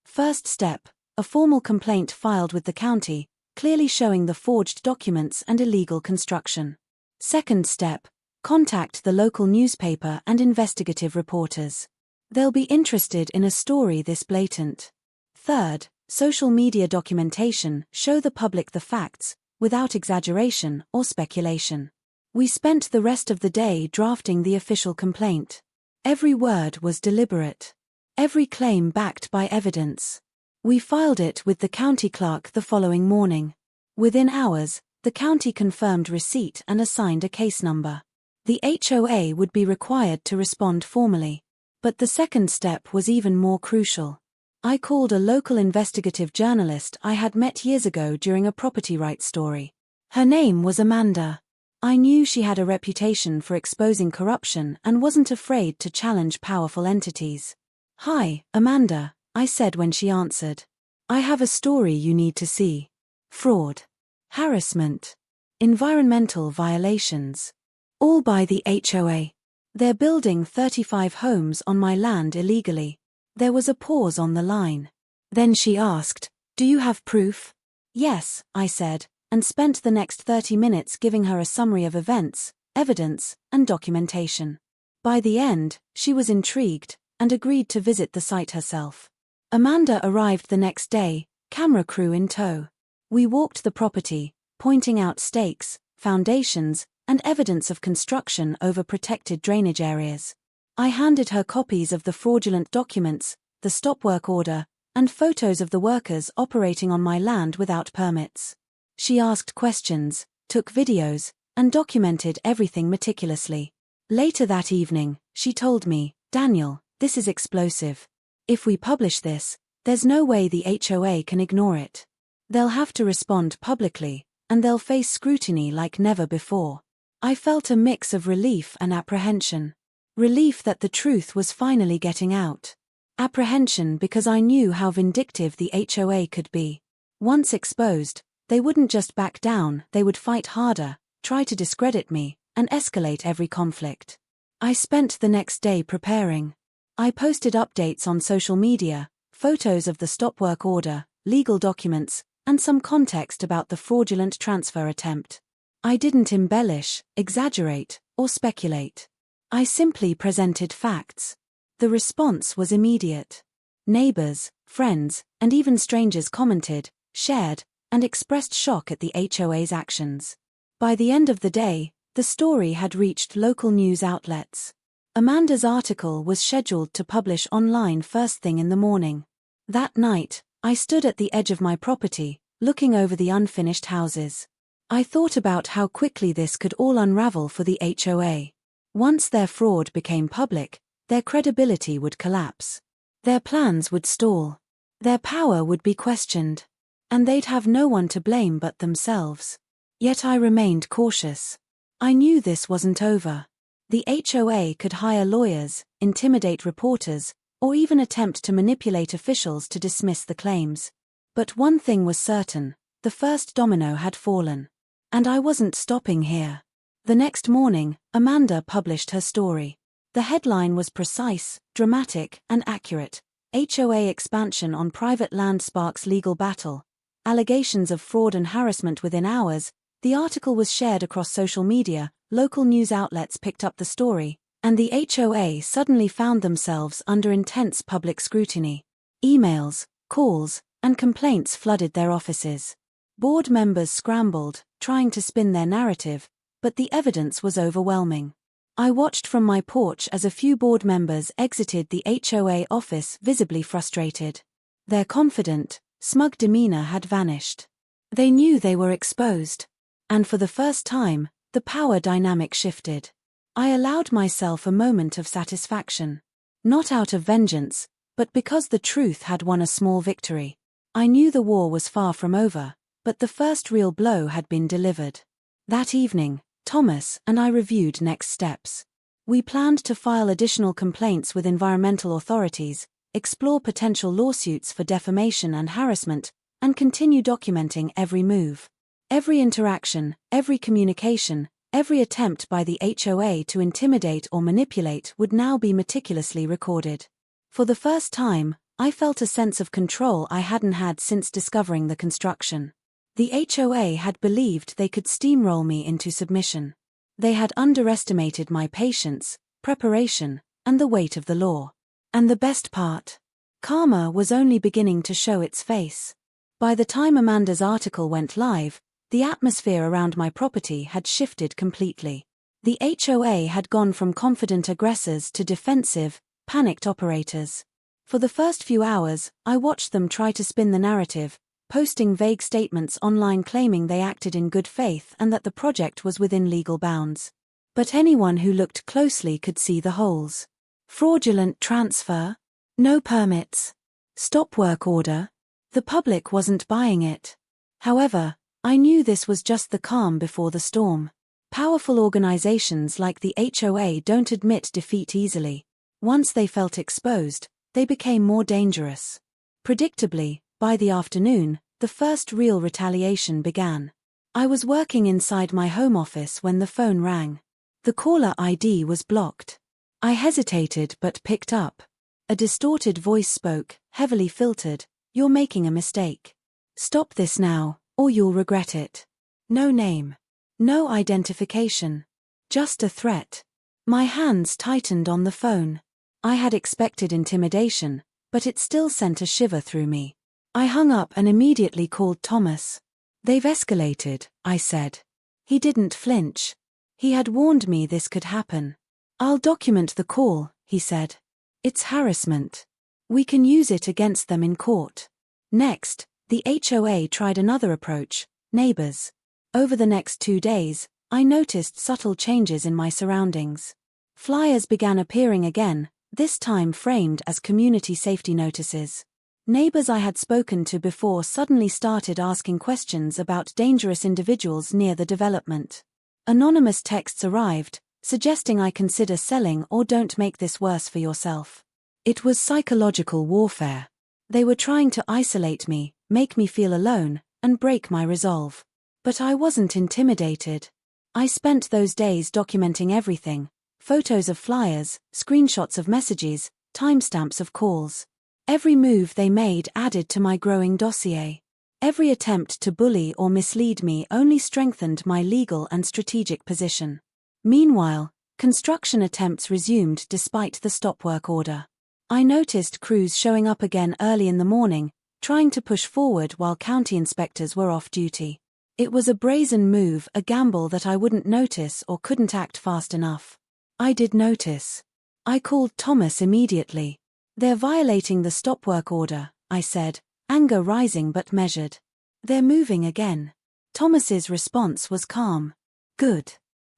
First step, a formal complaint filed with the county, clearly showing the forged documents and illegal construction. Second step, contact the local newspaper and investigative reporters. They'll be interested in a story this blatant. Third, social media documentation, show the public the facts, without exaggeration or speculation." We spent the rest of the day drafting the official complaint. Every word was deliberate. Every claim backed by evidence. We filed it with the county clerk the following morning. Within hours, the county confirmed receipt and assigned a case number. The HOA would be required to respond formally. But the second step was even more crucial. I called a local investigative journalist I had met years ago during a property rights story. Her name was Amanda. I knew she had a reputation for exposing corruption and wasn't afraid to challenge powerful entities. "Hi, Amanda," I said when she answered. "I have a story you need to see. Fraud, harassment, environmental violations. All by the HOA. They're building 35 homes on my land illegally." There was a pause on the line. Then she asked, "Do you have proof?" "Yes," I said, and spent the next 30 minutes giving her a summary of events, evidence, and documentation. By the end, she was intrigued, and agreed to visit the site herself. Amanda arrived the next day, camera crew in tow. We walked the property, pointing out stakes, foundations, and evidence of construction over protected drainage areas. I handed her copies of the fraudulent documents, the stop work order, and photos of the workers operating on my land without permits. She asked questions, took videos, and documented everything meticulously. Later that evening, she told me, "Daniel, this is explosive. If we publish this, there's no way the HOA can ignore it. They'll have to respond publicly, and they'll face scrutiny like never before." I felt a mix of relief and apprehension. Relief that the truth was finally getting out. Apprehension because I knew how vindictive the HOA could be. Once exposed, they wouldn't just back down, they would fight harder, try to discredit me, and escalate every conflict. I spent the next day preparing. I posted updates on social media, photos of the stop work order, legal documents, and some context about the fraudulent transfer attempt. I didn't embellish, exaggerate, or speculate. I simply presented facts. The response was immediate. Neighbors, friends, and even strangers commented, shared, and expressed shock at the HOA's actions. By the end of the day, the story had reached local news outlets. Amanda's article was scheduled to publish online first thing in the morning. That night, I stood at the edge of my property, looking over the unfinished houses. I thought about how quickly this could all unravel for the HOA. Once their fraud became public, their credibility would collapse. Their plans would stall. Their power would be questioned. And they'd have no one to blame but themselves. Yet I remained cautious. I knew this wasn't over. The HOA could hire lawyers, intimidate reporters, or even attempt to manipulate officials to dismiss the claims. But one thing was certain: the first domino had fallen. And I wasn't stopping here. The next morning, Amanda published her story. The headline was precise, dramatic, and accurate. HOA expansion on private land sparks legal battle. Allegations of fraud and harassment within hours. The article was shared across social media, local news outlets picked up the story, and the HOA suddenly found themselves under intense public scrutiny. Emails, calls, and complaints flooded their offices. Board members scrambled, trying to spin their narrative, but the evidence was overwhelming. I watched from my porch as a few board members exited the HOA office visibly frustrated. Their confident, smug demeanor had vanished. They knew they were exposed. And for the first time, the power dynamic shifted. I allowed myself a moment of satisfaction. Not out of vengeance, but because the truth had won a small victory. I knew the war was far from over, but the first real blow had been delivered. That evening, Thomas and I reviewed next steps. We planned to file additional complaints with environmental authorities, explore potential lawsuits for defamation and harassment, and continue documenting every move. Every interaction, every communication, every attempt by the HOA to intimidate or manipulate would now be meticulously recorded. For the first time, I felt a sense of control I hadn't had since discovering the construction. The HOA had believed they could steamroll me into submission. They had underestimated my patience, preparation, and the weight of the law. And the best part? Karma was only beginning to show its face. By the time Amanda's article went live, the atmosphere around my property had shifted completely. The HOA had gone from confident aggressors to defensive, panicked operators. For the first few hours, I watched them try to spin the narrative, posting vague statements online claiming they acted in good faith and that the project was within legal bounds. But anyone who looked closely could see the holes. Fraudulent transfer? No permits. Stop work order? The public wasn't buying it. However, I knew this was just the calm before the storm. Powerful organizations like the HOA don't admit defeat easily. Once they felt exposed, they became more dangerous. Predictably, by the afternoon, the first real retaliation began. I was working inside my home office when the phone rang. The caller ID was blocked. I hesitated but picked up. A distorted voice spoke, heavily filtered. "You're making a mistake. Stop this now, or you'll regret it." No name. No identification. Just a threat. My hands tightened on the phone. I had expected intimidation, but it still sent a shiver through me. I hung up and immediately called Thomas. "They've escalated," I said. He didn't flinch. He had warned me this could happen. "I'll document the call," he said. "It's harassment. We can use it against them in court." Next, the HOA tried another approach, neighbors. Over the next 2 days, I noticed subtle changes in my surroundings. Flyers began appearing again, this time framed as community safety notices. Neighbors I had spoken to before suddenly started asking questions about dangerous individuals near the development. Anonymous texts arrived, suggesting I consider selling or don't make this worse for yourself. It was psychological warfare. They were trying to isolate me, make me feel alone, and break my resolve. But I wasn't intimidated. I spent those days documenting everything: photos of flyers, screenshots of messages, timestamps of calls. Every move they made added to my growing dossier. Every attempt to bully or mislead me only strengthened my legal and strategic position. Meanwhile, construction attempts resumed despite the stop work order. I noticed crews showing up again early in the morning, trying to push forward while county inspectors were off duty. It was a brazen move, a gamble that I wouldn't notice or couldn't act fast enough. I did notice. I called Thomas immediately. "They're violating the stop work order," I said, anger rising but measured. "They're moving again." Thomas's response was calm. "Good.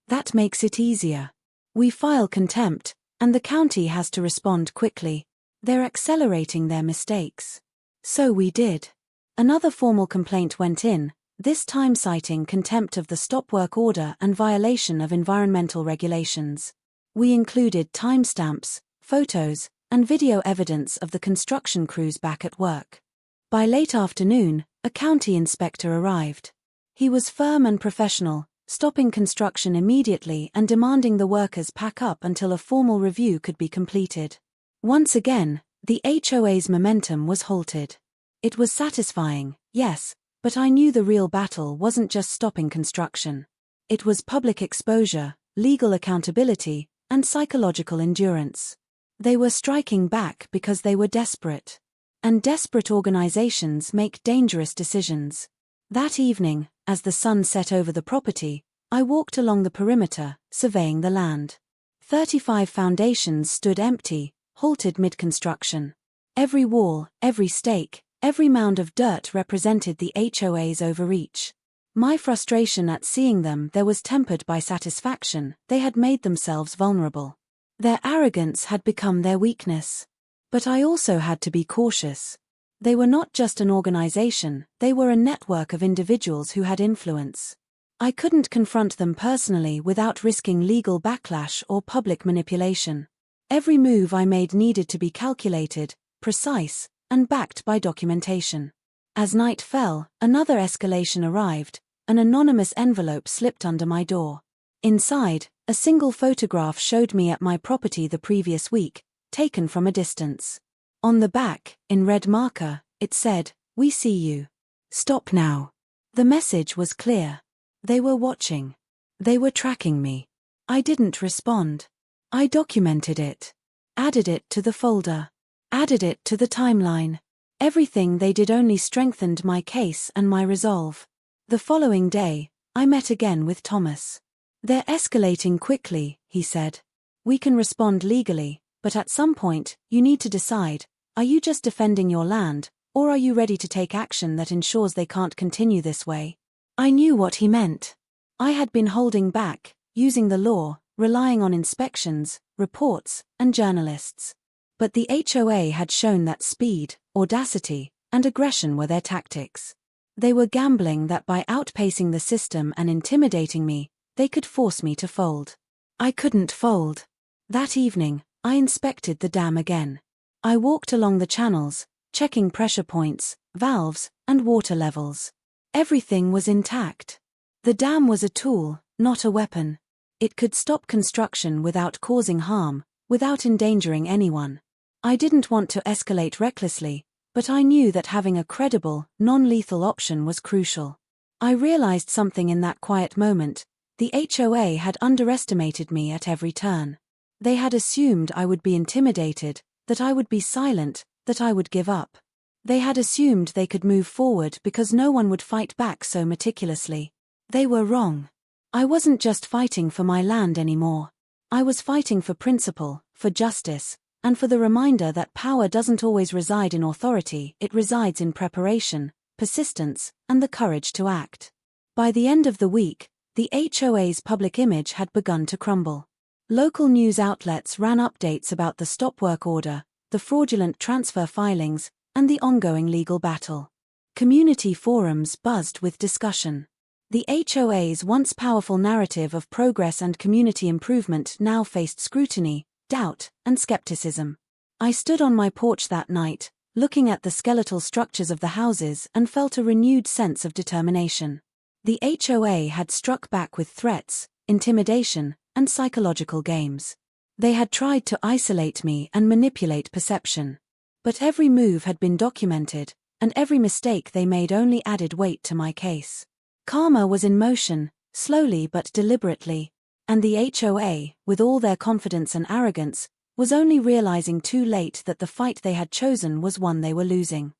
That makes it easier. We file contempt, and the county has to respond quickly. They're accelerating their mistakes." So we did. Another formal complaint went in, this time citing contempt of the stop work order and violation of environmental regulations. We included timestamps, photos, and video evidence of the construction crews back at work. By late afternoon, a county inspector arrived. He was firm and professional, stopping construction immediately and demanding the workers pack up until a formal review could be completed. Once again, the HOA's momentum was halted. It was satisfying, yes, but I knew the real battle wasn't just stopping construction. It was public exposure, legal accountability, and psychological endurance. They were striking back because they were desperate. And desperate organizations make dangerous decisions. That evening, as the sun set over the property, I walked along the perimeter, surveying the land. 35 foundations stood empty, halted mid-construction. Every wall, every stake, every mound of dirt represented the HOA's overreach. My frustration at seeing them there was tempered by satisfaction. They had made themselves vulnerable. Their arrogance had become their weakness. But I also had to be cautious. They were not just an organization, they were a network of individuals who had influence. I couldn't confront them personally without risking legal backlash or public manipulation. Every move I made needed to be calculated, precise, and backed by documentation. As night fell, another escalation arrived. An anonymous envelope slipped under my door. Inside, a single photograph showed me at my property the previous week, taken from a distance. On the back, in red marker, it said, "We see you. Stop now." The message was clear. They were watching. They were tracking me. I didn't respond. I documented it. Added it to the folder. Added it to the timeline. Everything they did only strengthened my case and my resolve. The following day, I met again with Thomas. "They're escalating quickly," he said. "We can respond legally, but at some point, you need to decide, are you just defending your land, or are you ready to take action that ensures they can't continue this way?" I knew what he meant. I had been holding back, using the law, relying on inspections, reports, and journalists. But the HOA had shown that speed, audacity, and aggression were their tactics. They were gambling that by outpacing the system and intimidating me, they could force me to fold. I couldn't fold. That evening, I inspected the dam again. I walked along the channels, checking pressure points, valves, and water levels. Everything was intact. The dam was a tool, not a weapon. It could stop construction without causing harm, without endangering anyone. I didn't want to escalate recklessly, but I knew that having a credible, non-lethal option was crucial. I realized something in that quiet moment. The HOA had underestimated me at every turn. They had assumed I would be intimidated, that I would be silent, that I would give up. They had assumed they could move forward because no one would fight back so meticulously. They were wrong. I wasn't just fighting for my land anymore. I was fighting for principle, for justice, and for the reminder that power doesn't always reside in authority, it resides in preparation, persistence, and the courage to act. By the end of the week, the HOA's public image had begun to crumble. Local news outlets ran updates about the stop work order, the fraudulent transfer filings, and the ongoing legal battle. Community forums buzzed with discussion. The HOA's once powerful narrative of progress and community improvement now faced scrutiny, doubt, and skepticism. I stood on my porch that night, looking at the skeletal structures of the houses and felt a renewed sense of determination. The HOA had struck back with threats, intimidation, and psychological games. They had tried to isolate me and manipulate perception. But every move had been documented, and every mistake they made only added weight to my case. Karma was in motion, slowly but deliberately, and the HOA, with all their confidence and arrogance, was only realizing too late that the fight they had chosen was one they were losing.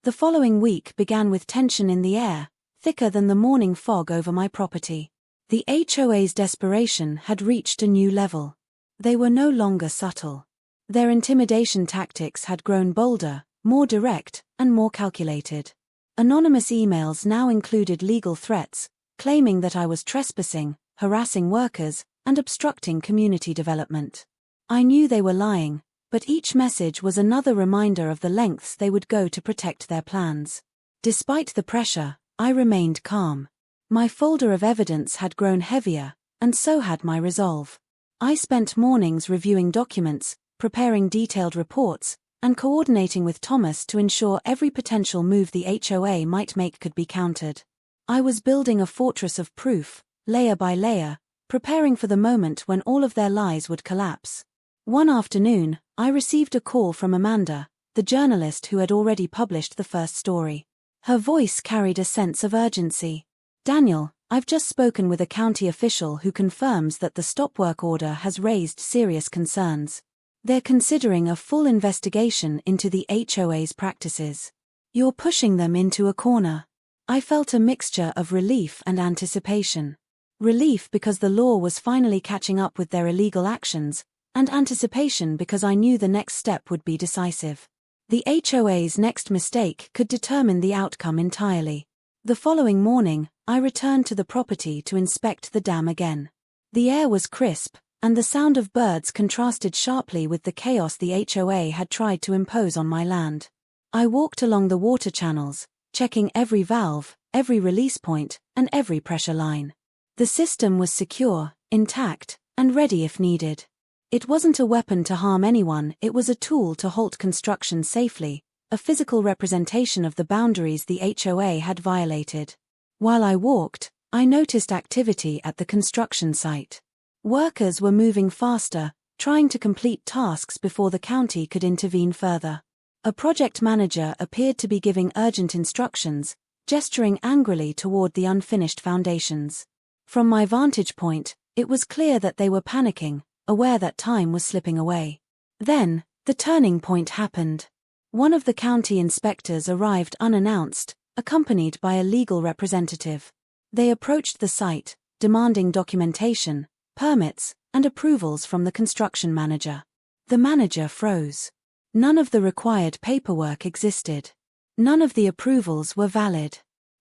The following week began with tension in the air, thicker than the morning fog over my property. The HOA's desperation had reached a new level. They were no longer subtle. Their intimidation tactics had grown bolder, more direct, and more calculated. Anonymous emails now included legal threats, claiming that I was trespassing, harassing workers, and obstructing community development. I knew they were lying, but each message was another reminder of the lengths they would go to protect their plans. Despite the pressure, I remained calm. My folder of evidence had grown heavier, and so had my resolve. I spent mornings reviewing documents, preparing detailed reports, and coordinating with Thomas to ensure every potential move the HOA might make could be countered. I was building a fortress of proof, layer by layer, preparing for the moment when all of their lies would collapse. One afternoon, I received a call from Amanda, the journalist who had already published the first story. Her voice carried a sense of urgency. "Daniel, I've just spoken with a county official who confirms that the stop work order has raised serious concerns. They're considering a full investigation into the HOA's practices. You're pushing them into a corner. I felt a mixture of relief and anticipation. Relief because the law was finally catching up with their illegal actions, and anticipation because I knew the next step would be decisive. The HOA's next mistake could determine the outcome entirely. The following morning, I returned to the property to inspect the dam again. The air was crisp, and the sound of birds contrasted sharply with the chaos the HOA had tried to impose on my land. I walked along the water channels, checking every valve, every release point, and every pressure line. The system was secure, intact, and ready if needed. It wasn't a weapon to harm anyone, it was a tool to halt construction safely, a physical representation of the boundaries the HOA had violated. While I walked, I noticed activity at the construction site. Workers were moving faster, trying to complete tasks before the county could intervene further. A project manager appeared to be giving urgent instructions, gesturing angrily toward the unfinished foundations. From my vantage point, it was clear that they were panicking, aware that time was slipping away. Then, the turning point happened. One of the county inspectors arrived unannounced, accompanied by a legal representative. They approached the site, demanding documentation, permits, and approvals from the construction manager. The manager froze. None of the required paperwork existed. None of the approvals were valid.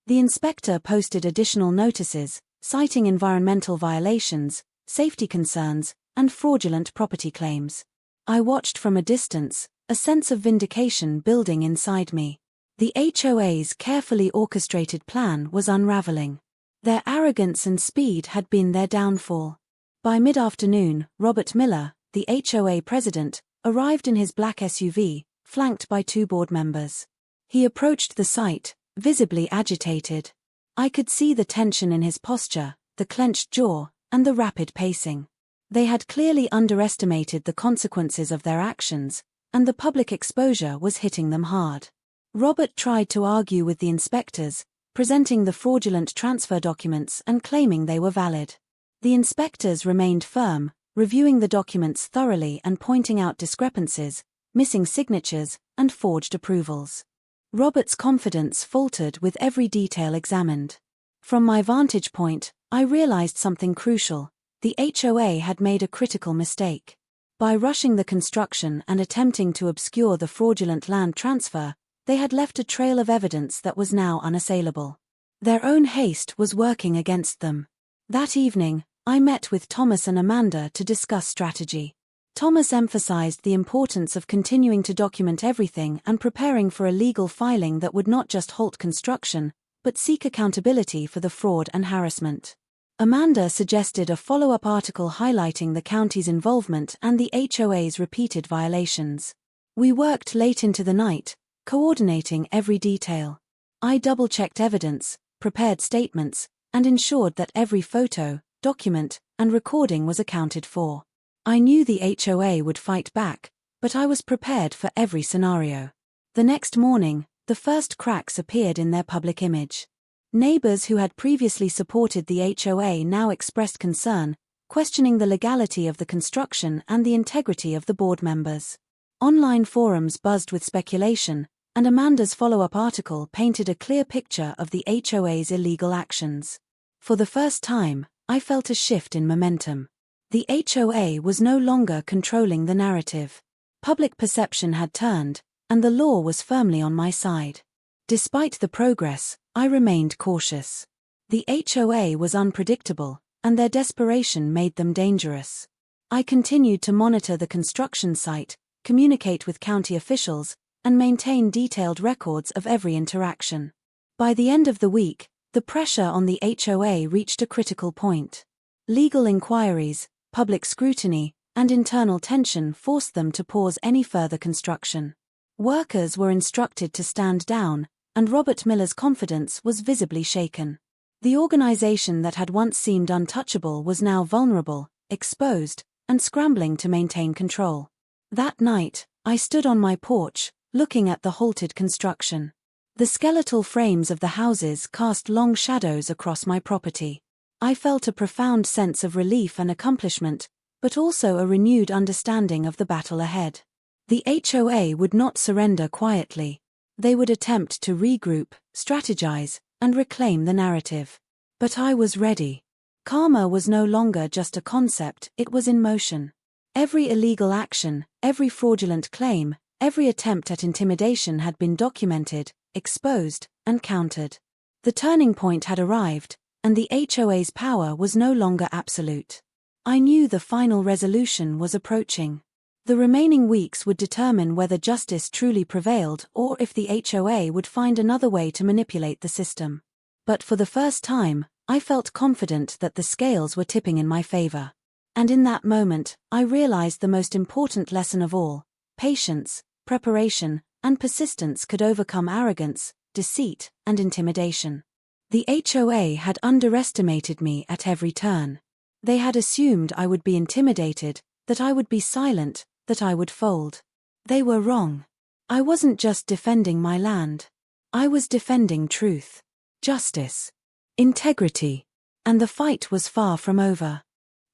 The inspector posted additional notices, citing environmental violations, safety concerns, and fraudulent property claims. I watched from a distance, a sense of vindication building inside me. The HOA's carefully orchestrated plan was unraveling. Their arrogance and speed had been their downfall. By mid-afternoon, Robert Miller, the HOA president, arrived in his black SUV, flanked by 2 board members. He approached the site, visibly agitated. I could see the tension in his posture, the clenched jaw, and the rapid pacing. They had clearly underestimated the consequences of their actions, and the public exposure was hitting them hard. Robert tried to argue with the inspectors, presenting the fraudulent transfer documents and claiming they were valid. The inspectors remained firm, reviewing the documents thoroughly and pointing out discrepancies, missing signatures, and forged approvals. Robert's confidence faltered with every detail examined. From my vantage point, I realized something crucial. The HOA had made a critical mistake. By rushing the construction and attempting to obscure the fraudulent land transfer, they had left a trail of evidence that was now unassailable. Their own haste was working against them. That evening, I met with Thomas and Amanda to discuss strategy. Thomas emphasized the importance of continuing to document everything and preparing for a legal filing that would not just halt construction, but seek accountability for the fraud and harassment. Amanda suggested a follow-up article highlighting the county's involvement and the HOA's repeated violations. We worked late into the night, coordinating every detail. I double-checked evidence, prepared statements, and ensured that every photo, document, and recording was accounted for. I knew the HOA would fight back, but I was prepared for every scenario. The next morning, the first cracks appeared in their public image. Neighbors who had previously supported the HOA now expressed concern, questioning the legality of the construction and the integrity of the board members. Online forums buzzed with speculation, and Amanda's follow-up article painted a clear picture of the HOA's illegal actions. For the first time, I felt a shift in momentum. The HOA was no longer controlling the narrative. Public perception had turned, and the law was firmly on my side. Despite the progress, I remained cautious. The HOA was unpredictable, and their desperation made them dangerous. I continued to monitor the construction site, communicate with county officials, and maintain detailed records of every interaction. By the end of the week, the pressure on the HOA reached a critical point. Legal inquiries, public scrutiny, and internal tension forced them to pause any further construction. Workers were instructed to stand down, and Robert Miller's confidence was visibly shaken. The organization that had once seemed untouchable was now vulnerable, exposed, and scrambling to maintain control. That night, I stood on my porch, looking at the halted construction. The skeletal frames of the houses cast long shadows across my property. I felt a profound sense of relief and accomplishment, but also a renewed understanding of the battle ahead. The HOA would not surrender quietly. They would attempt to regroup, strategize, and reclaim the narrative. But I was ready. Karma was no longer just a concept, it was in motion. Every illegal action, every fraudulent claim, every attempt at intimidation had been documented, exposed, and countered. The turning point had arrived, and the HOA's power was no longer absolute. I knew the final resolution was approaching. The remaining weeks would determine whether justice truly prevailed or if the HOA would find another way to manipulate the system. But for the first time, I felt confident that the scales were tipping in my favor. And in that moment, I realized the most important lesson of all: patience, preparation, and persistence could overcome arrogance, deceit, and intimidation. The HOA had underestimated me at every turn. They had assumed I would be intimidated, that I would be silent, that I would fold. They were wrong. I wasn't just defending my land. I was defending truth, justice, integrity, and the fight was far from over.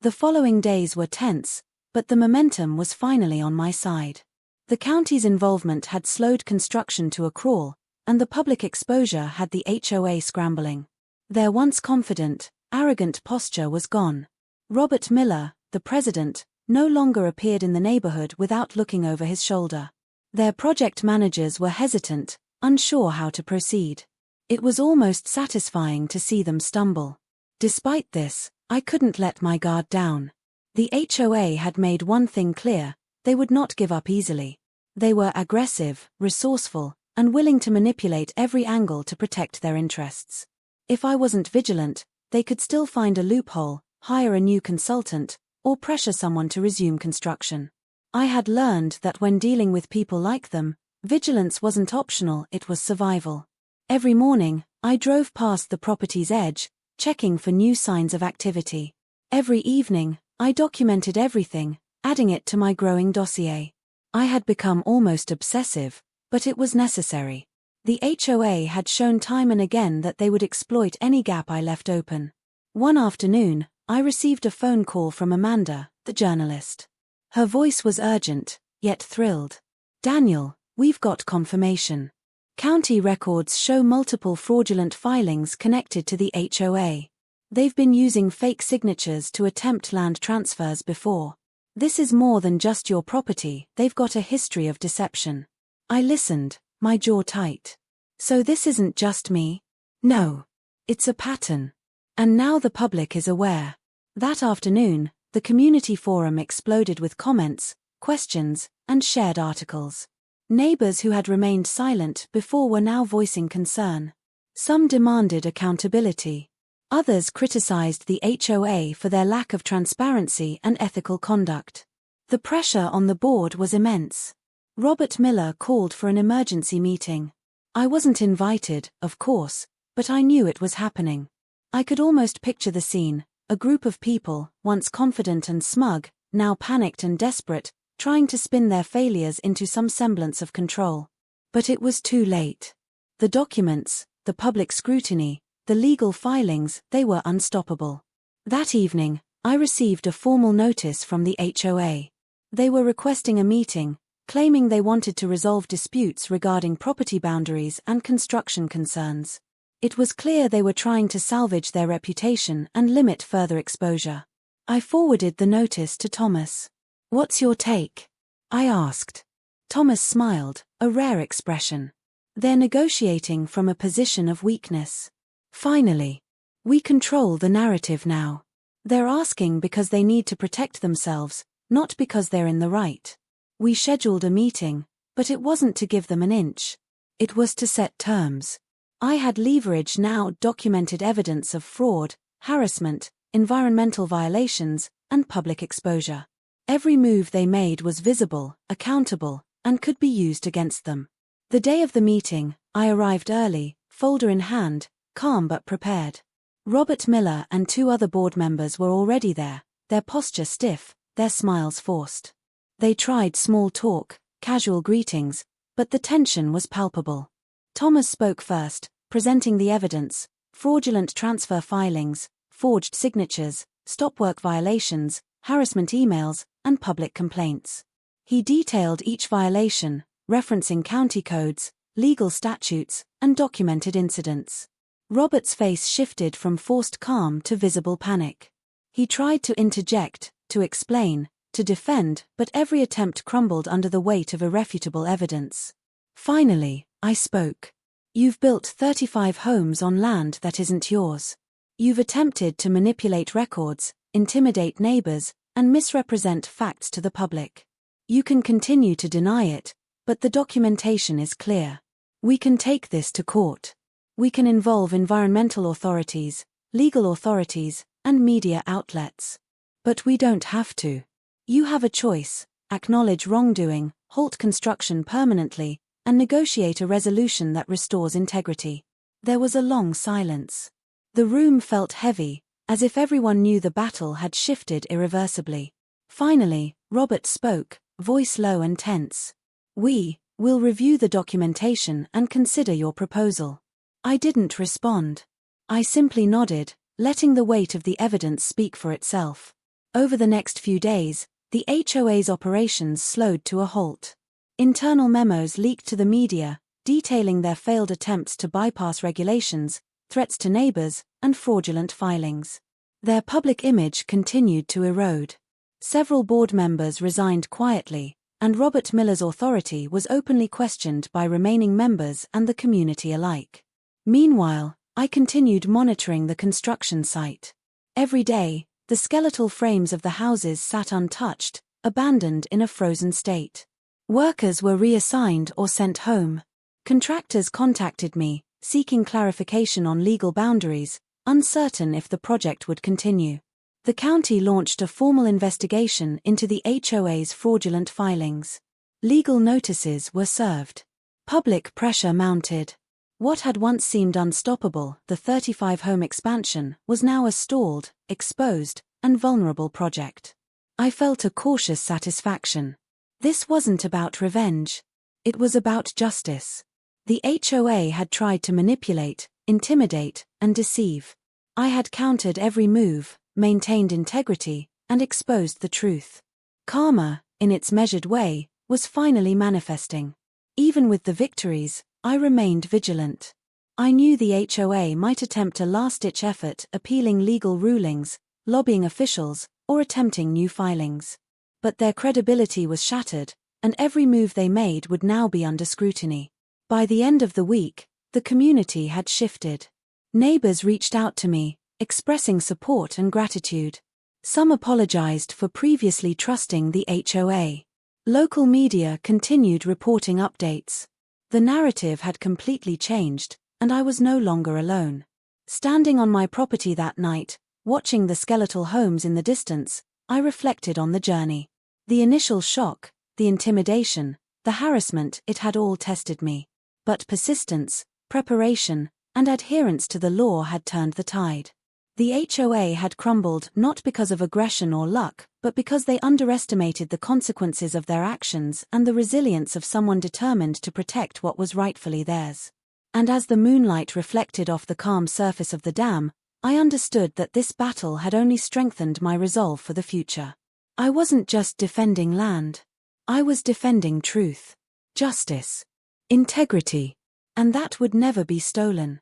The following days were tense, but the momentum was finally on my side. The county's involvement had slowed construction to a crawl, and the public exposure had the HOA scrambling. Their once confident, arrogant posture was gone. Robert Miller, the president, no longer appeared in the neighborhood without looking over his shoulder. Their project managers were hesitant, unsure how to proceed. It was almost satisfying to see them stumble. Despite this, I couldn't let my guard down. The HOA had made one thing clear: they would not give up easily. They were aggressive, resourceful, and willing to manipulate every angle to protect their interests. If I wasn't vigilant, they could still find a loophole, hire a new consultant, or pressure someone to resume construction. I had learned that when dealing with people like them, vigilance wasn't optional, it was survival. Every morning, I drove past the property's edge, checking for new signs of activity. Every evening, I documented everything, adding it to my growing dossier. I had become almost obsessive, but it was necessary. The HOA had shown time and again that they would exploit any gap I left open. One afternoon, I received a phone call from Amanda, the journalist. Her voice was urgent, yet thrilled. "Daniel, we've got confirmation. County records show multiple fraudulent filings connected to the HOA. They've been using fake signatures to attempt land transfers before. This is more than just your property, they've got a history of deception." I listened, my jaw tight. So this isn't just me? No. It's a pattern. And now the public is aware. That afternoon, the community forum exploded with comments, questions, and shared articles. Neighbors who had remained silent before were now voicing concern. Some demanded accountability. Others criticized the HOA for their lack of transparency and ethical conduct. The pressure on the board was immense. Robert Miller called for an emergency meeting. I wasn't invited, of course, but I knew it was happening. I could almost picture the scene: a group of people, once confident and smug, now panicked and desperate, trying to spin their failures into some semblance of control. But it was too late. The documents, the public scrutiny, the legal filings, they were unstoppable. That evening, I received a formal notice from the HOA. They were requesting a meeting, claiming they wanted to resolve disputes regarding property boundaries and construction concerns. It was clear they were trying to salvage their reputation and limit further exposure. I forwarded the notice to Thomas. "What's your take?" I asked. Thomas smiled, a rare expression. "They're negotiating from a position of weakness. Finally. We control the narrative now. They're asking because they need to protect themselves, not because they're in the right." We scheduled a meeting, but it wasn't to give them an inch. It was to set terms. I had leverage now, documented evidence of fraud, harassment, environmental violations, and public exposure. Every move they made was visible, accountable, and could be used against them. The day of the meeting, I arrived early, folder in hand, calm but prepared. Robert Miller and 2 other board members were already there, their posture stiff, their smiles forced. They tried small talk, casual greetings, but the tension was palpable. Thomas spoke first, presenting the evidence: fraudulent transfer filings, forged signatures, stop work violations, harassment emails, and public complaints. He detailed each violation, referencing county codes, legal statutes, and documented incidents. Robert's face shifted from forced calm to visible panic. He tried to interject, to explain, to defend, but every attempt crumbled under the weight of irrefutable evidence. Finally, I spoke. You've built 35 homes on land that isn't yours. You've attempted to manipulate records, intimidate neighbors, and misrepresent facts to the public. You can continue to deny it, but the documentation is clear. We can take this to court. We can involve environmental authorities, legal authorities, and media outlets. But we don't have to. You have a choice: acknowledge wrongdoing, halt construction permanently, and negotiate a resolution that restores integrity. There was a long silence. The room felt heavy, as if everyone knew the battle had shifted irreversibly. Finally, Robert spoke, voice low and tense. We'll review the documentation and consider your proposal. I didn't respond. I simply nodded, letting the weight of the evidence speak for itself. Over the next few days, the HOA's operations slowed to a halt. Internal memos leaked to the media, detailing their failed attempts to bypass regulations, threats to neighbors, and fraudulent filings. Their public image continued to erode. Several board members resigned quietly, and Robert Miller's authority was openly questioned by remaining members and the community alike. Meanwhile, I continued monitoring the construction site. Every day, the skeletal frames of the houses sat untouched, abandoned in a frozen state. Workers were reassigned or sent home. Contractors contacted me, seeking clarification on legal boundaries, uncertain if the project would continue. The county launched a formal investigation into the HOA's fraudulent filings. Legal notices were served. Public pressure mounted. What had once seemed unstoppable, the 35-home expansion, was now a stalled, exposed, and vulnerable project. I felt a cautious satisfaction. This wasn't about revenge. It was about justice. The HOA had tried to manipulate, intimidate, and deceive. I had countered every move, maintained integrity, and exposed the truth. Karma, in its measured way, was finally manifesting. Even with the victories, I remained vigilant. I knew the HOA might attempt a last-ditch effort appealing legal rulings, lobbying officials, or attempting new filings. But their credibility was shattered, and every move they made would now be under scrutiny. By the end of the week, the community had shifted. Neighbors reached out to me, expressing support and gratitude. Some apologized for previously trusting the HOA. Local media continued reporting updates. The narrative had completely changed, and I was no longer alone. Standing on my property that night, watching the skeletal homes in the distance, I reflected on the journey. The initial shock, the intimidation, the harassment, it had all tested me. But persistence, preparation, and adherence to the law had turned the tide. The HOA had crumbled not because of aggression or luck, but because they underestimated the consequences of their actions and the resilience of someone determined to protect what was rightfully theirs. And as the moonlight reflected off the calm surface of the dam, I understood that this battle had only strengthened my resolve for the future. I wasn't just defending land. I was defending truth, justice, integrity, and that would never be stolen.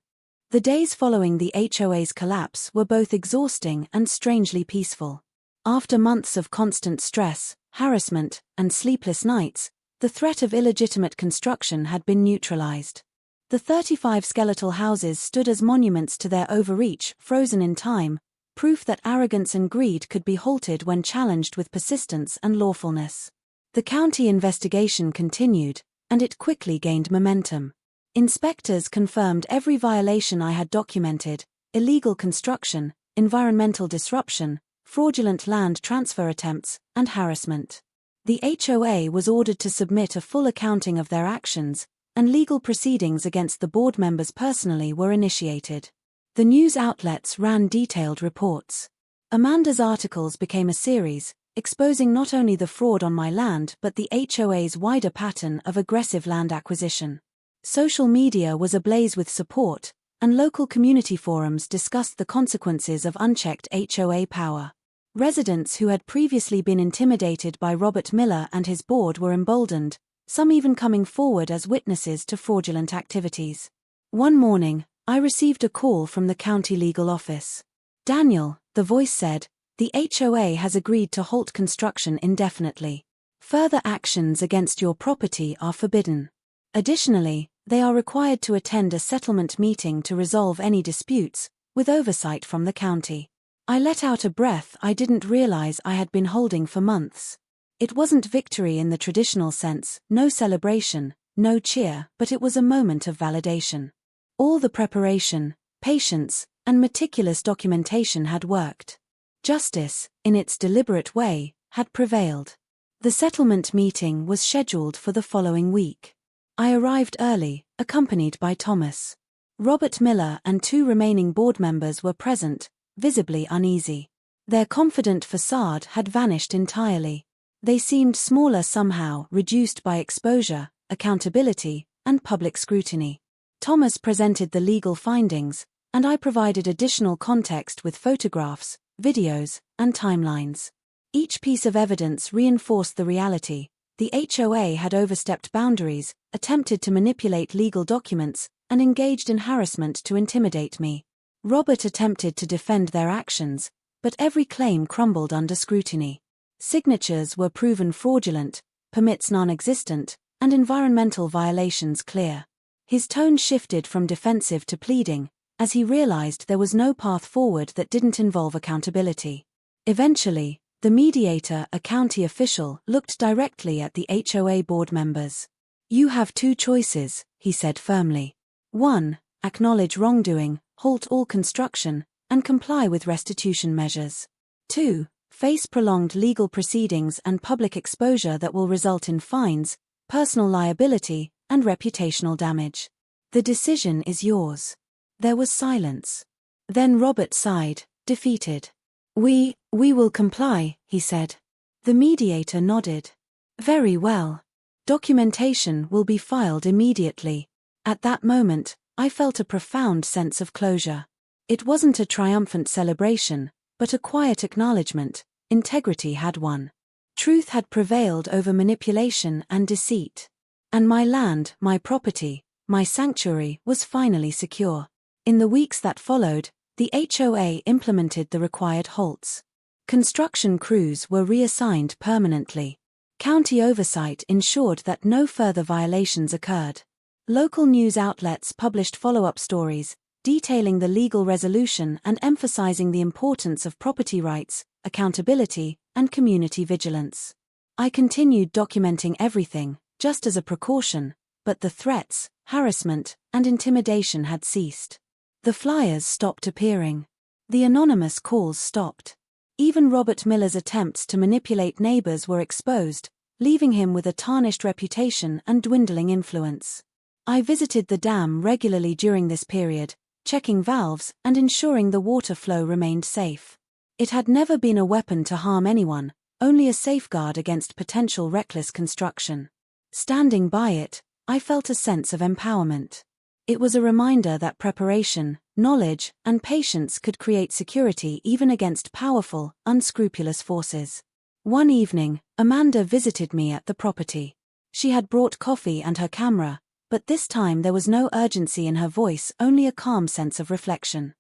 The days following the HOA's collapse were both exhausting and strangely peaceful. After months of constant stress, harassment, and sleepless nights, the threat of illegitimate construction had been neutralized. The 35 skeletal houses stood as monuments to their overreach, frozen in time, proof that arrogance and greed could be halted when challenged with persistence and lawfulness. The county investigation continued, and it quickly gained momentum. Inspectors confirmed every violation I had documented: illegal construction, environmental disruption, fraudulent land transfer attempts, and harassment. The HOA was ordered to submit a full accounting of their actions, and legal proceedings against the board members personally were initiated. The news outlets ran detailed reports. Amanda's articles became a series, exposing not only the fraud on my land but the HOA's wider pattern of aggressive land acquisition. Social media was ablaze with support, and local community forums discussed the consequences of unchecked HOA power. Residents who had previously been intimidated by Robert Miller and his board were emboldened, some even coming forward as witnesses to fraudulent activities. One morning, I received a call from the county legal office. "Daniel," the voice said, "the HOA has agreed to halt construction indefinitely. Further actions against your property are forbidden. Additionally, they are required to attend a settlement meeting to resolve any disputes, with oversight from the county." I let out a breath I didn't realize I had been holding for months. It wasn't victory in the traditional sense, no celebration, no cheer, but it was a moment of validation. All the preparation, patience, and meticulous documentation had worked. Justice, in its deliberate way, had prevailed. The settlement meeting was scheduled for the following week. I arrived early, accompanied by Thomas. Robert Miller and 2 remaining board members were present, visibly uneasy. Their confident facade had vanished entirely. They seemed smaller somehow, reduced by exposure, accountability, and public scrutiny. Thomas presented the legal findings, and I provided additional context with photographs, videos, and timelines. Each piece of evidence reinforced the reality: the HOA had overstepped boundaries, attempted to manipulate legal documents, and engaged in harassment to intimidate me. Robert attempted to defend their actions, but every claim crumbled under scrutiny. Signatures were proven fraudulent, permits non-existent, and environmental violations clear. His tone shifted from defensive to pleading, as he realized there was no path forward that didn't involve accountability. Eventually, the mediator, a county official, looked directly at the HOA board members. "You have 2 choices," he said firmly. 1. Acknowledge wrongdoing, halt all construction, and comply with restitution measures. 2. Face prolonged legal proceedings and public exposure that will result in fines, personal liability, and reputational damage. The decision is yours." There was silence. Then Robert sighed, defeated. We will comply," he said. The mediator nodded. "Very well. Documentation will be filed immediately." At that moment, I felt a profound sense of closure. It wasn't a triumphant celebration, but a quiet acknowledgement: integrity had won. Truth had prevailed over manipulation and deceit. And my land, my property, my sanctuary was finally secure. In the weeks that followed, the HOA implemented the required halts. Construction crews were reassigned permanently. County oversight ensured that no further violations occurred. Local news outlets published follow-up stories, detailing the legal resolution and emphasizing the importance of property rights, accountability, and community vigilance. I continued documenting everything, just as a precaution, but the threats, harassment, and intimidation had ceased. The flyers stopped appearing. The anonymous calls stopped. Even Robert Miller's attempts to manipulate neighbors were exposed, leaving him with a tarnished reputation and dwindling influence. I visited the dam regularly during this period, checking valves and ensuring the water flow remained safe. It had never been a weapon to harm anyone, only a safeguard against potential reckless construction. Standing by it, I felt a sense of empowerment. It was a reminder that preparation, knowledge, and patience could create security even against powerful, unscrupulous forces. One evening, Amanda visited me at the property. She had brought coffee and her camera, but this time there was no urgency in her voice, only a calm sense of reflection.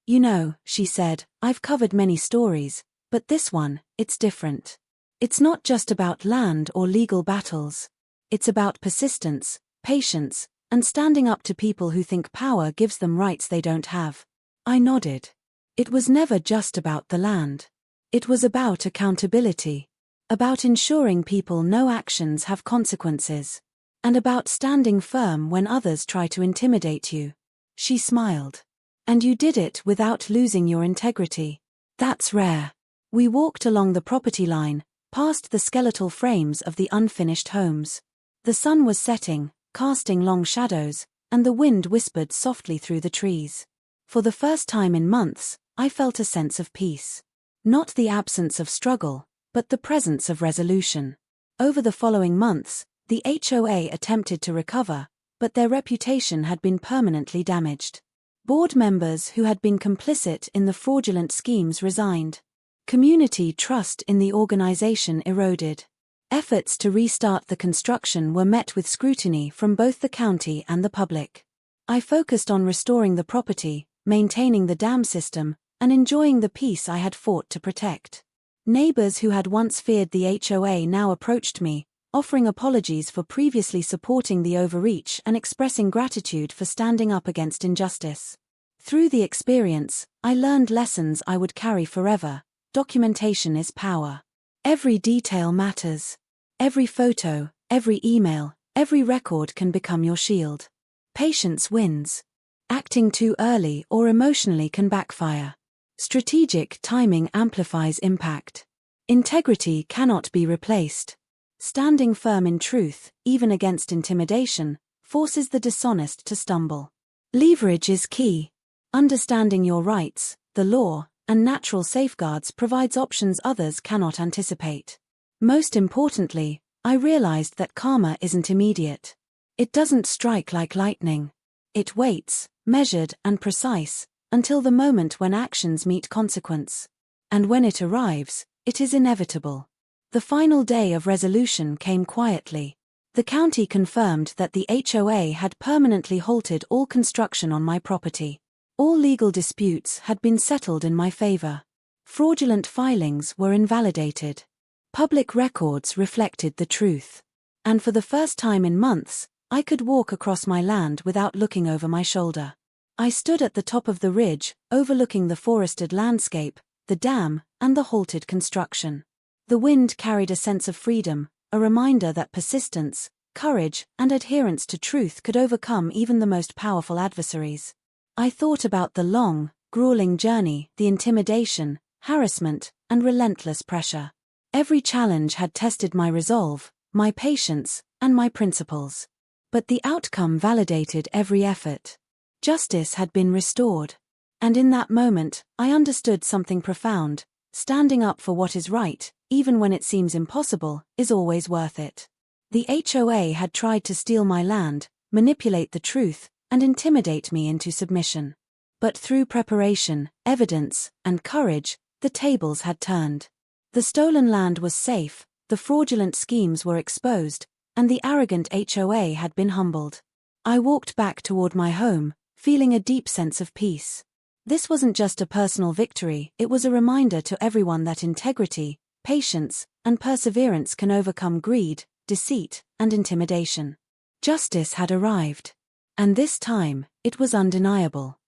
"You know," she said, "I've covered many stories, but this one, it's different. It's not just about land or legal battles. It's about persistence, patience, and standing up to people who think power gives them rights they don't have." I nodded. It was never just about the land. It was about accountability. About ensuring people know actions have consequences. And about standing firm when others try to intimidate you. She smiled. "And you did it without losing your integrity. That's rare." We walked along the property line, past the skeletal frames of the unfinished homes. The sun was setting, casting long shadows, and the wind whispered softly through the trees. For the first time in months, I felt a sense of peace. Not the absence of struggle, but the presence of resolution. Over the following months, the HOA attempted to recover, but their reputation had been permanently damaged. Board members who had been complicit in the fraudulent schemes resigned. Community trust in the organization eroded. Efforts to restart the construction were met with scrutiny from both the county and the public. I focused on restoring the property, maintaining the dam system, and enjoying the peace I had fought to protect. Neighbors who had once feared the HOA now approached me, offering apologies for previously supporting the overreach and expressing gratitude for standing up against injustice. Through the experience, I learned lessons I would carry forever. Documentation is power. Every detail matters. Every photo, every email, every record can become your shield. Patience wins. Acting too early or emotionally can backfire. Strategic timing amplifies impact. Integrity cannot be replaced. Standing firm in truth, even against intimidation, forces the dishonest to stumble. Leverage is key. Understanding your rights, the law, and natural safeguards provides options others cannot anticipate. Most importantly, I realized that karma isn't immediate. It doesn't strike like lightning. It waits, measured and precise, until the moment when actions meet consequence. And when it arrives, it is inevitable. The final day of resolution came quietly. The county confirmed that the HOA had permanently halted all construction on my property. All legal disputes had been settled in my favor. Fraudulent filings were invalidated. Public records reflected the truth. And for the first time in months, I could walk across my land without looking over my shoulder. I stood at the top of the ridge, overlooking the forested landscape, the dam, and the halted construction. The wind carried a sense of freedom, a reminder that persistence, courage, and adherence to truth could overcome even the most powerful adversaries. I thought about the long, grueling journey, the intimidation, harassment, and relentless pressure. Every challenge had tested my resolve, my patience, and my principles. But the outcome validated every effort. Justice had been restored. And in that moment, I understood something profound. Standing up for what is right, even when it seems impossible, is always worth it. The HOA had tried to steal my land, manipulate the truth, and intimidate me into submission. But through preparation, evidence, and courage, the tables had turned. The stolen land was safe, the fraudulent schemes were exposed, and the arrogant HOA had been humbled. I walked back toward my home, feeling a deep sense of peace. This wasn't just a personal victory, it was a reminder to everyone that integrity, patience, and perseverance can overcome greed, deceit, and intimidation. Justice had arrived. And this time, it was undeniable.